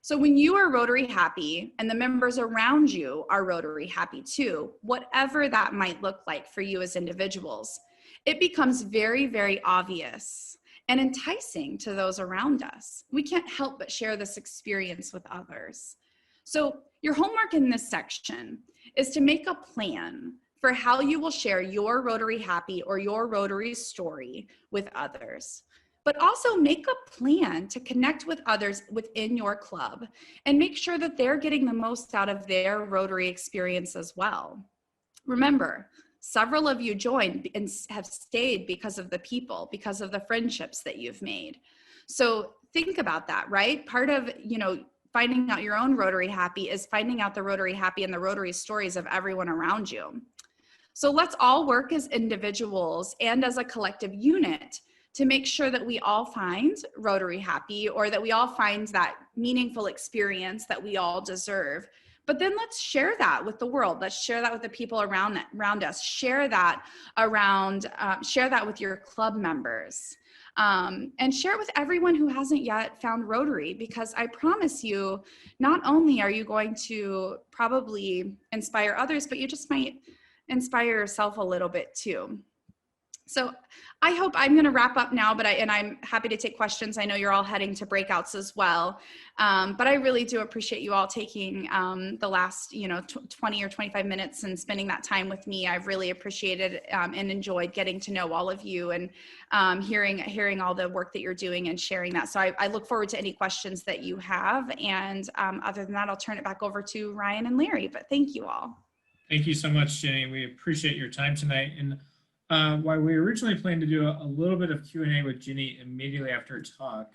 So when you are Rotary happy and the members around you are Rotary happy too, whatever that might look like for you as individuals, it becomes very, very obvious and enticing to those around us. We can't help but share this experience with others. So your homework in this section is to make a plan for how you will share your Rotary happy or your Rotary story with others. But also make a plan to connect with others within your club and make sure that they're getting the most out of their Rotary experience as well. Remember, several of you joined and have stayed because of the people, because of the friendships that you've made. So think about that, right? Part of, finding out your own Rotary happy is finding out the Rotary happy and the Rotary stories of everyone around you. So let's all work as individuals and as a collective unit to make sure that we all find Rotary happy, or that we all find that meaningful experience that we all deserve But then let's share that with the world. Let's share that with the people around us. Share that share that with your club members. And share it with everyone who hasn't yet found Rotary, because I promise you, not only are you going to probably inspire others, but you just might inspire yourself a little bit too. So I hope, I'm going to wrap up now, but I'm happy to take questions. I know you're all heading to breakouts as well. But I really do appreciate you all taking the last, 20 or 25 minutes and spending that time with me. I've really appreciated and enjoyed getting to know all of you and hearing all the work that you're doing and sharing that. So I look forward to any questions that you have. And other than that, I'll turn it back over to Ryan and Larry, but thank you all. Thank you so much, Jenny. We appreciate your time tonight. And while we originally planned to do a little bit of Q&A with Ginny immediately after her talk,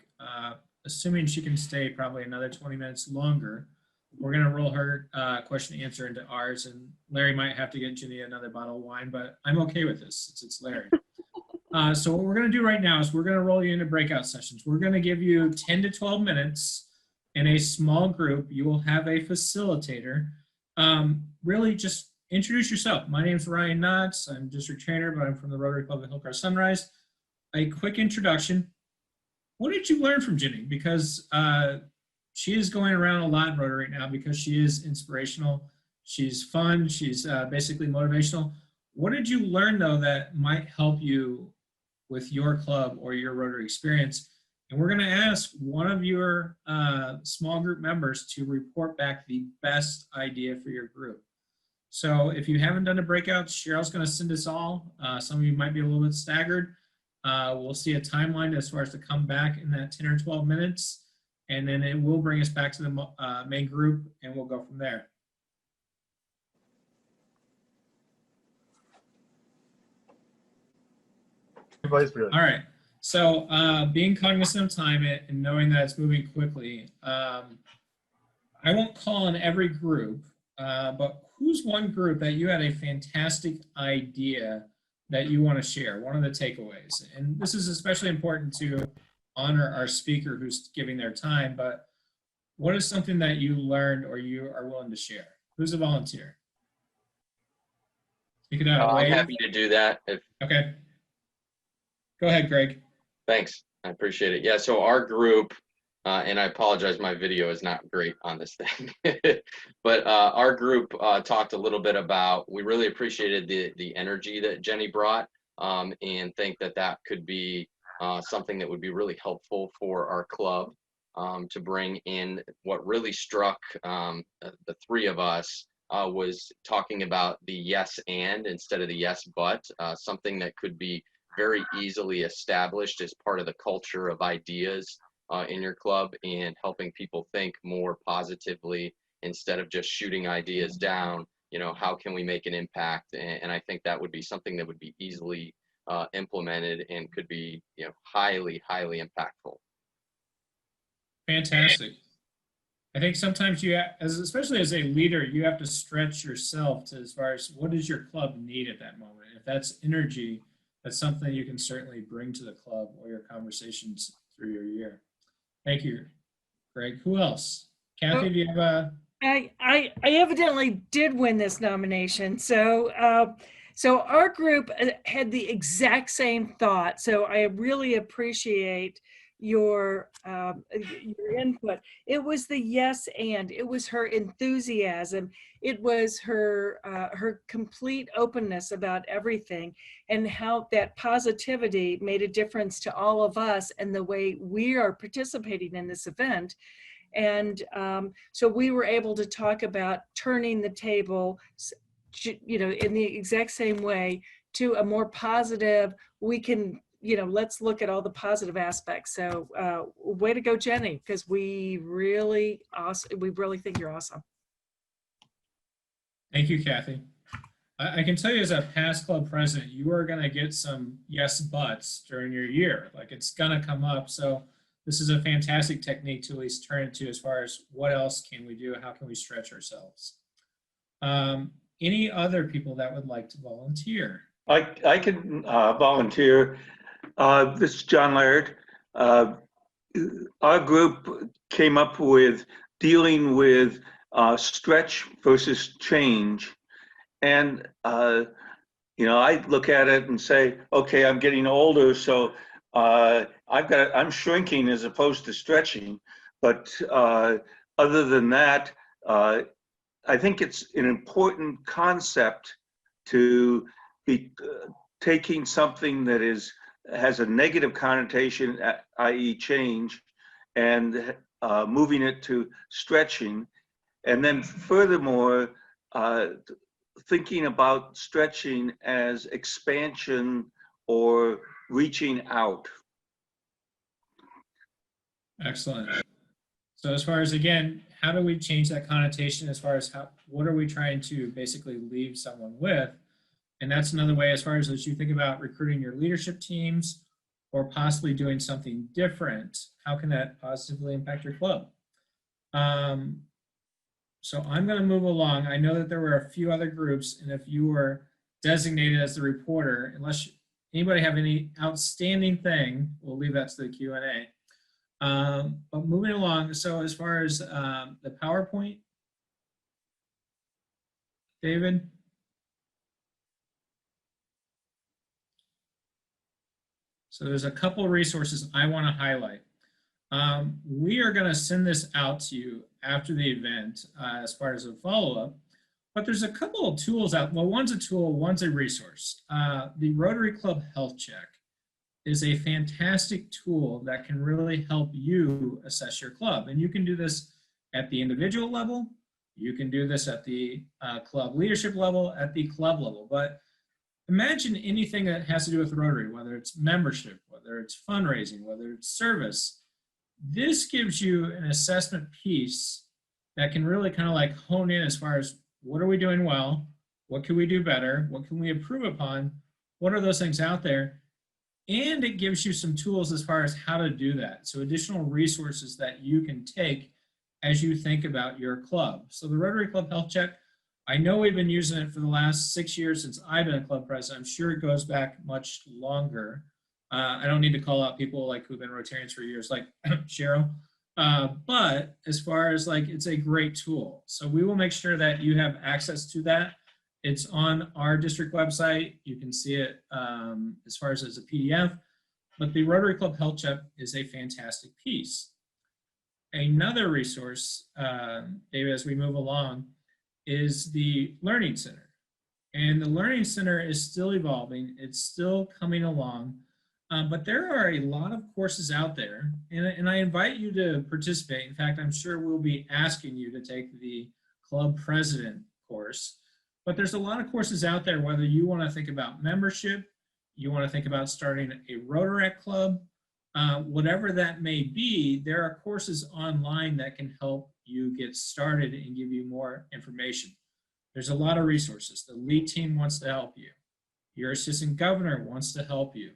assuming she can stay probably another 20 minutes longer, we're going to roll her question and answer into ours. And Larry might have to get Ginny another bottle of wine, but I'm okay with this since it's Larry. So what we're going to do right now is we're going to roll you into breakout sessions. We're going to give you 10 to 12 minutes in a small group. You will have a facilitator. Really just introduce yourself. My name is Ryan Knotts. I'm district trainer, but I'm from the Rotary Club of Hillcrest Sunrise. A quick introduction. What did you learn from Ginny? Because she is going around a lot in Rotary right now because she is inspirational. She's fun. She's basically motivational. What did you learn, though, that might help you with your club or your Rotary experience? And we're going to ask one of your small group members to report back the best idea for your group. So if you haven't done a breakout, Cheryl's going to send us all. Some of you might be a little bit staggered. We'll see a timeline as far as to come back in that 10 or 12 minutes. And then it will bring us back to the main group, and we'll go from there. Everybody's ready. All right. So being cognizant of time and knowing that it's moving quickly, I won't call on every group, but who's one group that you had a fantastic idea that you want to share, one of the takeaways? And this is especially important to honor our speaker who's giving their time, but what is something that you learned or you are willing to share? Who's a volunteer? You could have a I'm wave. happy to do that. Okay. Go ahead, Greg. Thanks. I appreciate it. Yeah, so our group, and I apologize, my video is not great on this thing, but our group talked a little bit about, we really appreciated the energy that Jenny brought, and think that could be something that would be really helpful for our club to bring in. What really struck the three of us was talking about the yes and instead of the yes but, something that could be very easily established as part of the culture of ideas in your club and helping people think more positively instead of just shooting ideas down. How can we make an impact? And I think that would be something that would be easily implemented and could be, highly, highly impactful. Fantastic. I think sometimes especially as a leader, you have to stretch yourself to as far as what does your club need at that moment. If that's energy, that's something you can certainly bring to the club or your conversations through your year. Thank you, Greg. Who else? Kathy, do you have a... I evidently did win this nomination. So our group had the exact same thought. So I really appreciate your input. It was the yes and, it was her enthusiasm, it was her complete openness about everything, and how that positivity made a difference to all of us and the way we are participating in this event. And so we were able to talk about turning the table, in the exact same way to a more positive, we can, let's look at all the positive aspects. So way to go, Jenny, because we really think you're awesome. Thank you, Kathy. I can tell you as a past club president, you are going to get some yes buts during your year. Like, it's going to come up. So this is a fantastic technique to at least turn it to as far as what else can we do? How can we stretch ourselves? Any other people that would like to volunteer? I could volunteer. This is John Laird. Our group came up with dealing with stretch versus change. And, I look at it and say, okay, I'm getting older, so I'm shrinking as opposed to stretching. But other than that, I think it's an important concept to be taking something that has a negative connotation, i.e. change, and moving it to stretching. And then furthermore, thinking about stretching as expansion or reaching out. Excellent. So as far as, again, how do we change that connotation as far as what are we trying to basically leave someone with? And that's another way as far as you think about recruiting your leadership teams or possibly doing something different, how can that positively impact your club? So I'm going to move along. I know that there were a few other groups, and if you were designated as the reporter, unless anybody have any outstanding thing, we'll leave that to the Q&A. But moving along, so as far as the PowerPoint, David? So there's a couple of resources I want to highlight. We are going to send this out to you after the event as far as a follow-up, but there's a couple of tools out. Well, one's a tool, one's a resource. The Rotary Club Health Check is a fantastic tool that can really help you assess your club. And you can do this at the individual level. You can do this at the club leadership level, at the club level. But imagine anything that has to do with Rotary, whether it's membership, whether it's fundraising, whether it's service. This gives you an assessment piece that can really kind of like hone in as far as what are we doing well, what can we do better, what can we improve upon, what are those things out there, and it gives you some tools as far as how to do that. So additional resources that you can take as you think about your club. So the Rotary Club Health Check, I know we've been using it for the last 6 years since I've been a club president. I'm sure it goes back much longer. I don't need to call out people like who've been Rotarians for years, like Cheryl. But as far as like, it's a great tool. So we will make sure that you have access to that. It's on our district website. You can see it as far as a PDF. But the Rotary Club Health Check is a fantastic piece. Another resource, David, as we move along, is the Learning Center. And the Learning Center is still evolving. It's still coming along. But there are a lot of courses out there, and I invite you to participate. In fact, I'm sure we'll be asking you to take the club president course. But there's a lot of courses out there, whether you want to think about membership, you want to think about starting a Rotaract club, whatever that may be, there are courses online that can help you get started and give you more information. There's a lot of resources. The lead team wants to help you. Your assistant governor wants to help you.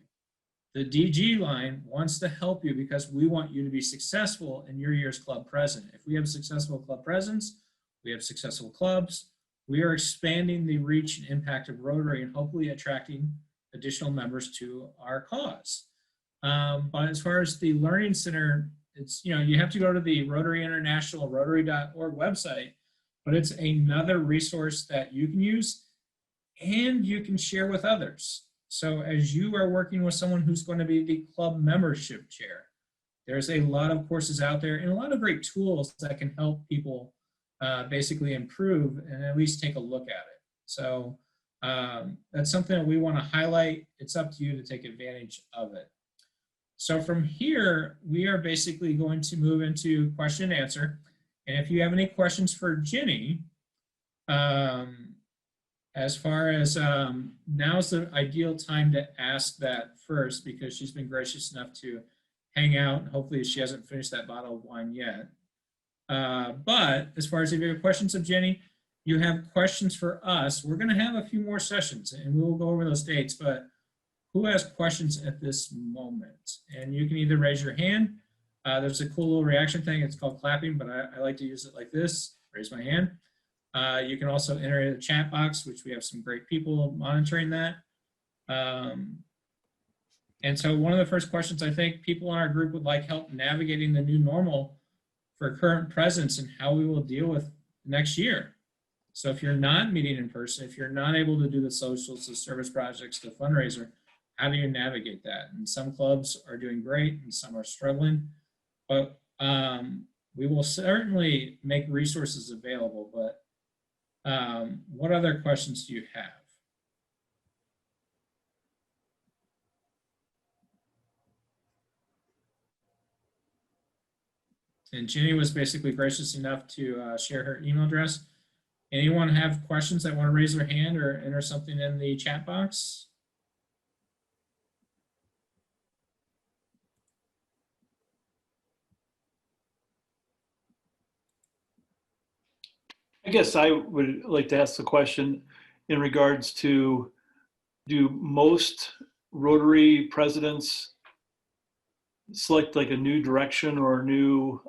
The DG line wants to help you because we want you to be successful in your year's club president. If we have successful club presidents, we have successful clubs, we are expanding the reach and impact of Rotary and hopefully attracting additional members to our cause. But as far as the Learning Center, it's, you have to go to the Rotary International, Rotary.org website, but it's another resource that you can use and you can share with others. So as you are working with someone who's going to be the club membership chair, there's a lot of courses out there and a lot of great tools that can help people basically improve and at least take a look at it. So that's something that we want to highlight. It's up to you to take advantage of it. So from here, we are basically going to move into question and answer. And if you have any questions for Ginny, as far as now's the ideal time to ask that first because she's been gracious enough to hang out. Hopefully she hasn't finished that bottle of wine yet. But as far as if you have questions of Jenny, you have questions for us. We're going to have a few more sessions and we will go over those dates, but who has questions at this moment? And you can either raise your hand. There's a cool little reaction thing. It's called clapping, but I like to use it like this. Raise my hand. You can also enter the chat box, which we have some great people monitoring that. And so one of the first questions I think people in our group would like help navigating the new normal for current presence and how we will deal with next year. So if you're not meeting in person, if you're not able to do the socials, the service projects, the fundraiser, how do you navigate that? And some clubs are doing great and some are struggling, but we will certainly make resources available. But what other questions do you have? And Ginny was basically gracious enough to share her email address. Anyone have questions that want to raise their hand or enter something in the chat box? I guess I would like to ask the question in regards to, do most Rotary presidents select like a new direction or a new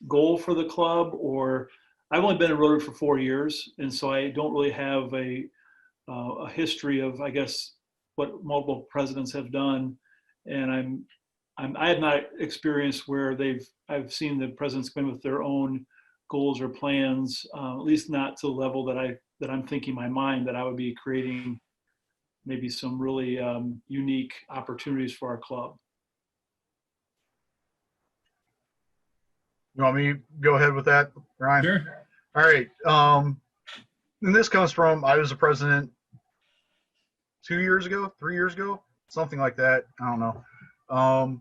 goal for the club? Or I've only been in Rotary for 4 years, and so I don't really have a history of, I guess, what multiple presidents have done. And I have not experienced where I've seen the presidents come in with their own goals or plans, at least not to the level that I'm thinking in my mind that I would be creating maybe some really unique opportunities for our club. You want me to go ahead with that, Ryan? Sure. All right. And this comes from, I was a president 2 years ago, 3 years ago, something like that. I don't know.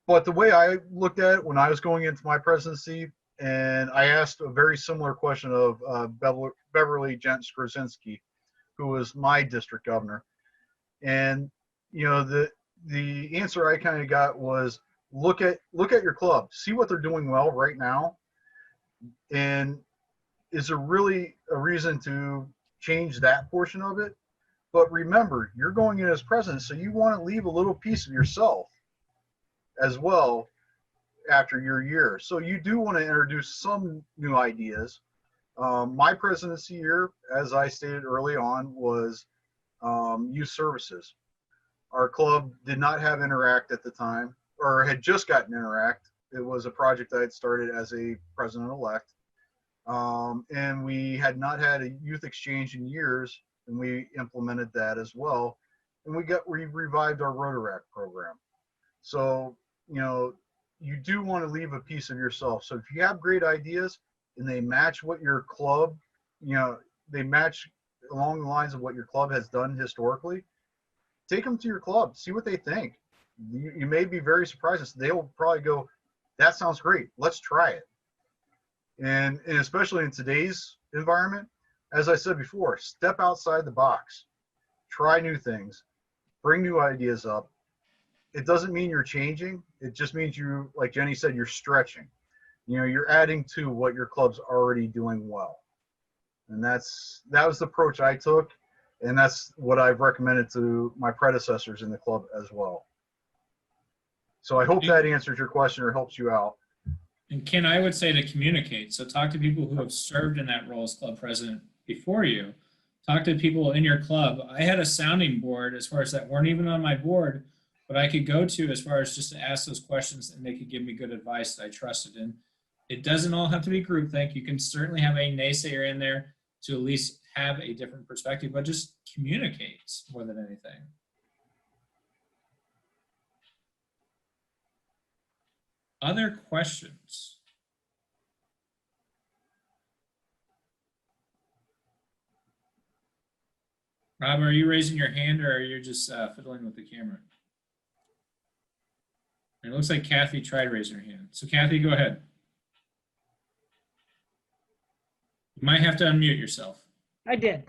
But the way I looked at it when I was going into my presidency, and I asked a very similar question of Beverly Gent Skrasinski, who was my district governor. And, you know, the answer I kind of got was, look at your club, see what they're doing well right now. And is there really a reason to change that portion of it? But remember, you're going in as president, so you want to leave a little piece of yourself as well after your year. So you do want to introduce some new ideas. My presidency year, as I stated early on, was youth services. Our club did not have Interact at the time, or had just gotten Interact. It was a project I had started as a president-elect. And we had not had a youth exchange in years, and we implemented that as well. And we revived our Rotary program. So, you know, you do want to leave a piece of yourself. So if you have great ideas and they match what your club, you know, they match along the lines of what your club has done historically, take them to your club, see what they think. You may be very surprised. They'll probably go, that sounds great, let's try it. And especially in today's environment, as I said before, step outside the box, try new things, bring new ideas up. It doesn't mean you're changing. It just means you, like Jenny said, you're stretching. You know, you're adding to what your club's already doing well. And that was the approach I took. And that's what I've recommended to my predecessors in the club as well. So I hope that answers your question or helps you out. And Ken, I would say to communicate. So talk to people who have served in that role as club president before you. Talk to people in your club. I had a sounding board as far as that weren't even on my board, but I could go to as far as just to ask those questions, and they could give me good advice that I trusted in. It doesn't all have to be groupthink. You can certainly have a naysayer in there to at least have a different perspective, but just communicate more than anything. Other questions? Rob, are you raising your hand or are you just fiddling with the camera? It looks like Kathy tried raising her hand. So Kathy, go ahead. You might have to unmute yourself. I did.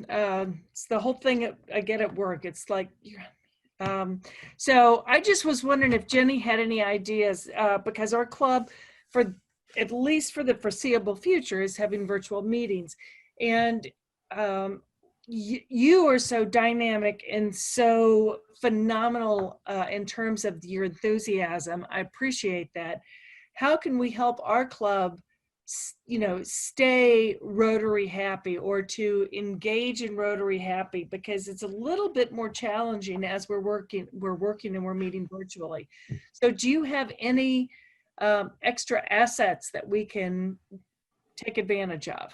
It's the whole thing I get at work. It's like, so I just was wondering if Jenny had any ideas, because our club, for at least for the foreseeable future, is having virtual meetings. And you are so dynamic and so phenomenal in terms of your enthusiasm. I appreciate that. How can we help our club, you know, stay Rotary happy, or to engage in Rotary happy? Because it's a little bit more challenging as we're working and we're meeting virtually. So do you have any extra assets that we can take advantage of?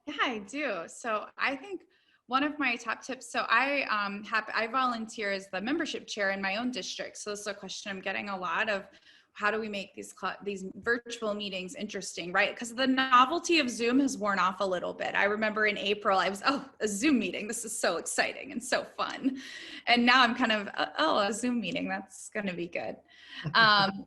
Yeah, I do. So I think one of my top tips, so I volunteer as the membership chair in my own district. So this is a question I'm getting a lot of: how do we make these virtual meetings interesting, right? Because the novelty of Zoom has worn off a little bit. I remember in April, I was, oh, a Zoom meeting. This is so exciting and so fun. And now I'm kind of, oh, a Zoom meeting. That's going to be good.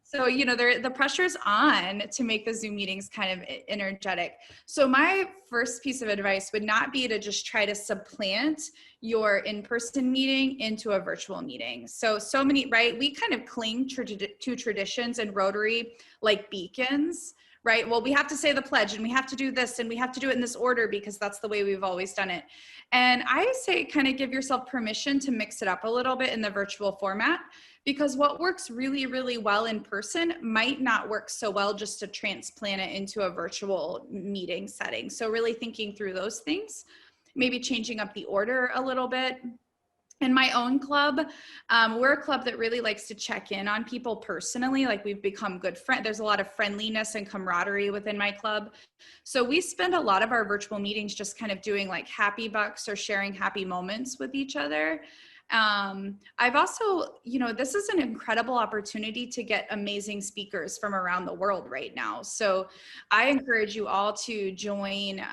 So, you know, the pressure's on to make the Zoom meetings kind of energetic. So my first piece of advice would not be to just try to supplant your in-person meeting into a virtual meeting. So many, right? We kind of cling to traditions and Rotary like beacons, right? Well, we have to say the pledge and we have to do this and we have to do it in this order because that's the way we've always done it. And I say kind of give yourself permission to mix it up a little bit in the virtual format, because what works really, really well in person might not work so well just to transplant it into a virtual meeting setting. So really thinking through those things, maybe changing up the order a little bit. In my own club, we're a club that really likes to check in on people personally. Like, we've become good friends. There's a lot of friendliness and camaraderie within my club. So we spend a lot of our virtual meetings just kind of doing like happy bucks or sharing happy moments with each other. I've also, you know, this is an incredible opportunity to get amazing speakers from around the world right now. So I encourage you all to join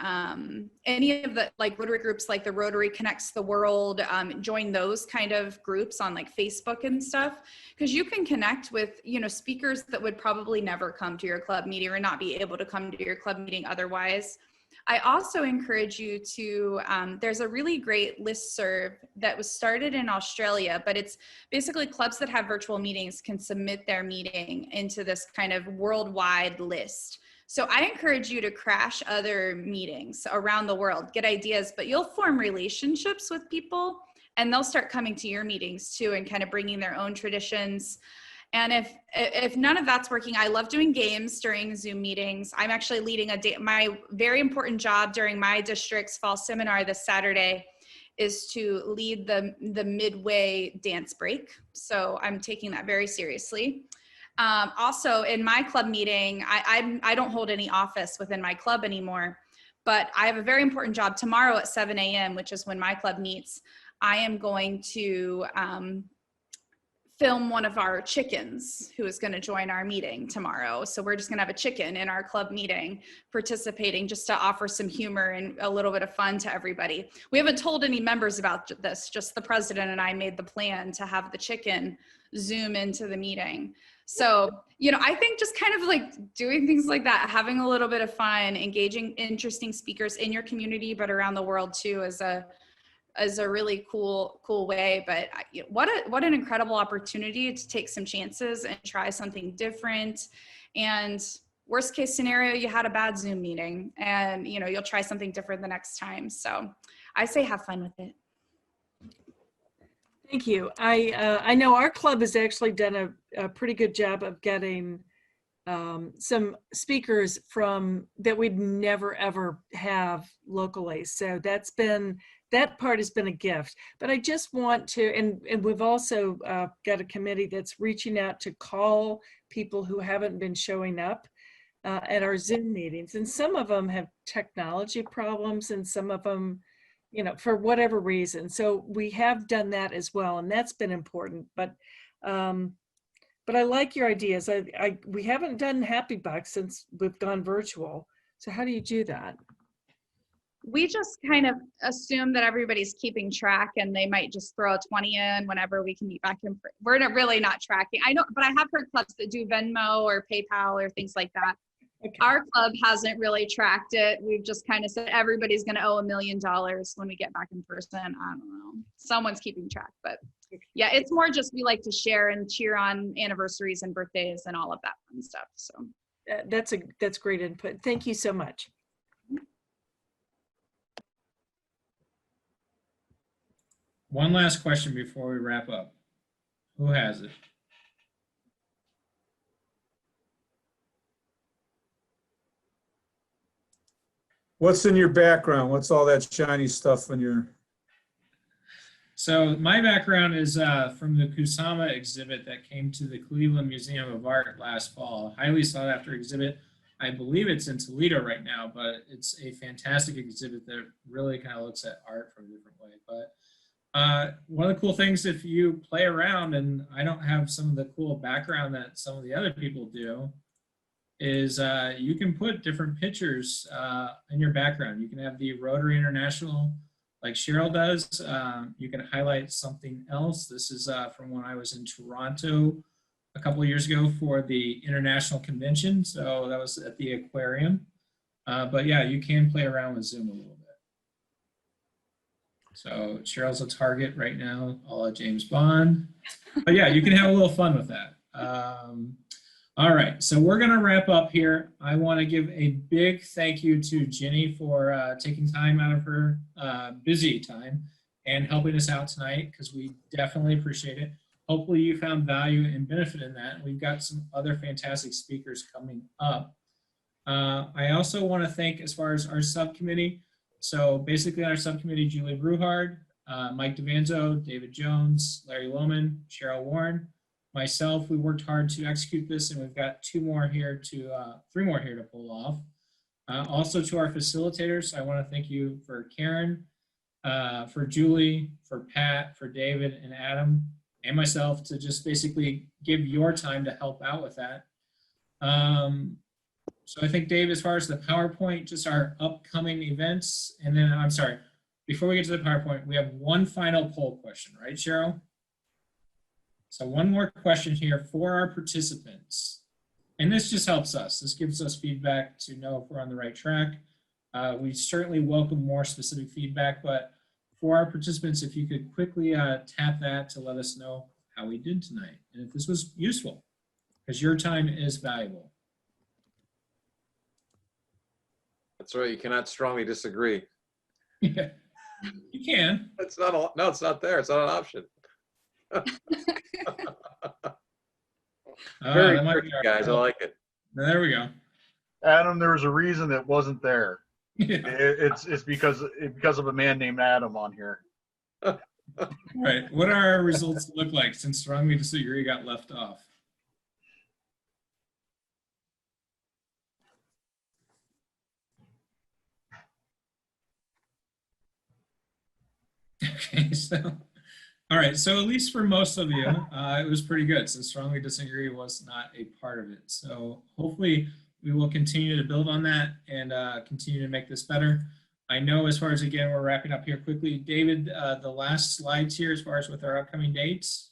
any of the like Rotary groups, like the Rotary Connects the World, join those kind of groups on like Facebook and stuff, because you can connect with, you know, speakers that would probably never come to your club meeting or not be able to come to your club meeting otherwise. I also encourage you to, there's a really great listserv that was started in Australia, but it's basically clubs that have virtual meetings can submit their meeting into this kind of worldwide list. So I encourage you to crash other meetings around the world, get ideas, but you'll form relationships with people and they'll start coming to your meetings too and kind of bringing their own traditions. And if none of that's working, I love doing games during Zoom meetings. I'm actually leading my very important job during my district's fall seminar this Saturday is to lead the midway dance break. So I'm taking that very seriously. Also in my club meeting, I don't hold any office within my club anymore, but I have a very important job tomorrow at 7 a.m., which is when my club meets. I am going to film one of our chickens who is going to join our meeting tomorrow. So we're just going to have a chicken in our club meeting participating, just to offer some humor and a little bit of fun to everybody. We haven't told any members about this, just the president and I made the plan to have the chicken Zoom into the meeting. So, you know, I think just kind of like doing things like that, having a little bit of fun, engaging interesting speakers in your community, but around the world too, is a really cool way. But what an incredible opportunity to take some chances and try something different. And worst case scenario, you had a bad Zoom meeting and, you know, you'll try something different the next time. So I say have fun with it. Thank you. I know our club has actually done a pretty good job of getting some speakers that we'd never ever have locally. So that part has been a gift. But I just want to, and we've also got a committee that's reaching out to call people who haven't been showing up at our Zoom meetings. And some of them have technology problems and some of them, you know, for whatever reason. So we have done that as well, and that's been important. But I like your ideas. We haven't done Happy Bucks since we've gone virtual. So how do you do that? We just kind of assume that everybody's keeping track and they might just throw a 20 in whenever we can meet back in. We're really not tracking. I know, but I have heard clubs that do Venmo or PayPal or things like that. Okay. Our club hasn't really tracked it. We've just kind of said everybody's going to owe $1 million when we get back in person. I don't know. Someone's keeping track, but yeah, it's more just we like to share and cheer on anniversaries and birthdays and all of that fun stuff. So that's great input. Thank you so much. One last question before we wrap up. Who has it? What's in your background? What's all that shiny stuff in your... So my background is from the Kusama exhibit that came to the Cleveland Museum of Art last fall. Highly sought after exhibit. I believe it's in Toledo right now, but it's a fantastic exhibit that really kind of looks at art from a different way. But one of the cool things, if you play around, and I don't have some of the cool background that some of the other people do, is you can put different pictures in your background. You can have the Rotary International, like Cheryl does. You can highlight something else. This is from when I was in Toronto a couple of years ago for the International Convention. So that was at the aquarium. But yeah, you can play around with Zoom a little bit. So Cheryl's a target right now, a la James Bond. But yeah, you can have a little fun with that. All right, so we're gonna wrap up here. I wanna give a big thank you to Jenny for taking time out of her busy time and helping us out tonight, because we definitely appreciate it. Hopefully you found value and benefit in that. We've got some other fantastic speakers coming up. I also wanna thank, as far as our subcommittee, so basically on our subcommittee, Julie Bruhard, Mike DeVanzo, David Jones, Larry Lohman, Cheryl Warren, myself. We worked hard to execute this, and we've got three more here to pull off. Also to our facilitators, I want to thank you for Karen, for Julie, for Pat, for David and Adam, and myself, to just basically give your time to help out with that. So I think, Dave, as far as the PowerPoint, just our upcoming events, and then, I'm sorry, before we get to the PowerPoint, we have one final poll question, right, Cheryl? So one more question here for our participants. And this just helps us. This gives us feedback to know if we're on the right track. We certainly welcome more specific feedback, but for our participants, if you could quickly tap that to let us know how we did tonight and if this was useful, because your time is valuable. That's right. You cannot strongly disagree. Yeah, you can. It's not a, no, it's not there. It's not an option. Very that might tricky, be our- guys. I like it. There we go. Adam, there was a reason it wasn't there. Yeah. It's because of a man named Adam on here. Right. What are our results look like since strongly disagree got left off? Okay, so, all right. So at least for most of you, it was pretty good since strongly disagree was not a part of it. So hopefully we will continue to build on that and continue to make this better. I know, as far as, again, we're wrapping up here quickly. David, the last slides here as far as with our upcoming dates.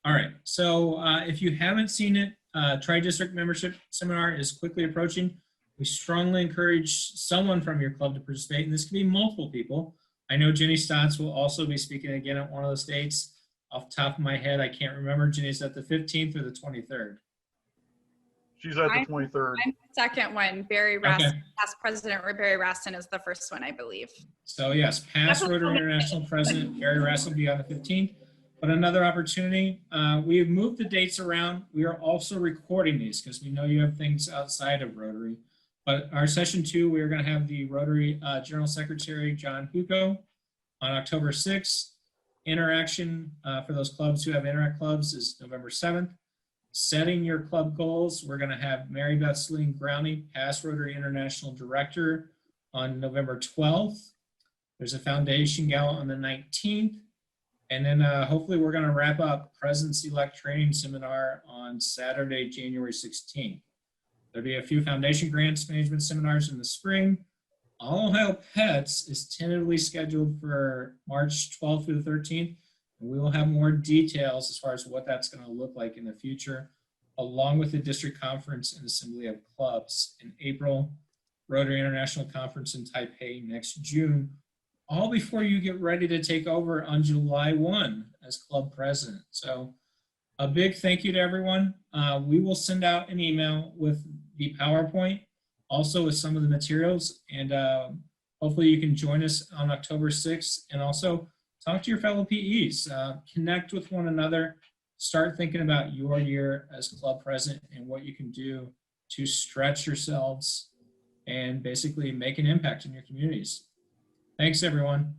All right, so if you haven't seen it, Tri-District Membership Seminar is quickly approaching. We strongly encourage someone from your club to participate, and this can be multiple people. I know Jenny Stotts will also be speaking again at one of those dates. Off the top of my head, I can't remember. Jenny's at the 15th or the 23rd. She's at the 23rd. I'm the second one. Barry Raston, Okay. past president Barry Raston is the first one, I believe. So yes, past Rotary International President Barry Raston will be on the 15th. But another opportunity, we have moved the dates around. We are also recording these because we know you have things outside of Rotary. But our session 2, we are going to have the Rotary General Secretary, John Hugo, on October 6th. Interaction for those clubs who have Interact clubs is November 7th. Setting your club goals, we're going to have Mary Beth Celine Growney, past Rotary International Director, on November 12th. There's a foundation gala on the 19th. And then hopefully we're going to wrap up President-elect Training Seminar on Saturday, January 16th. There'll be a few foundation grants management seminars in the spring. All Hail Pets is tentatively scheduled for March 12th through the 13th. And we will have more details as far as what that's going to look like in the future, along with the District Conference and Assembly of Clubs in April, Rotary International Conference in Taipei next June, all before you get ready to take over on July 1 as club president. So a big thank you to everyone. We will send out an email with the PowerPoint, also with some of the materials, and hopefully you can join us on October 6th, and also talk to your fellow PEs, connect with one another, start thinking about your year as club president and what you can do to stretch yourselves and basically make an impact in your communities. Thanks, everyone.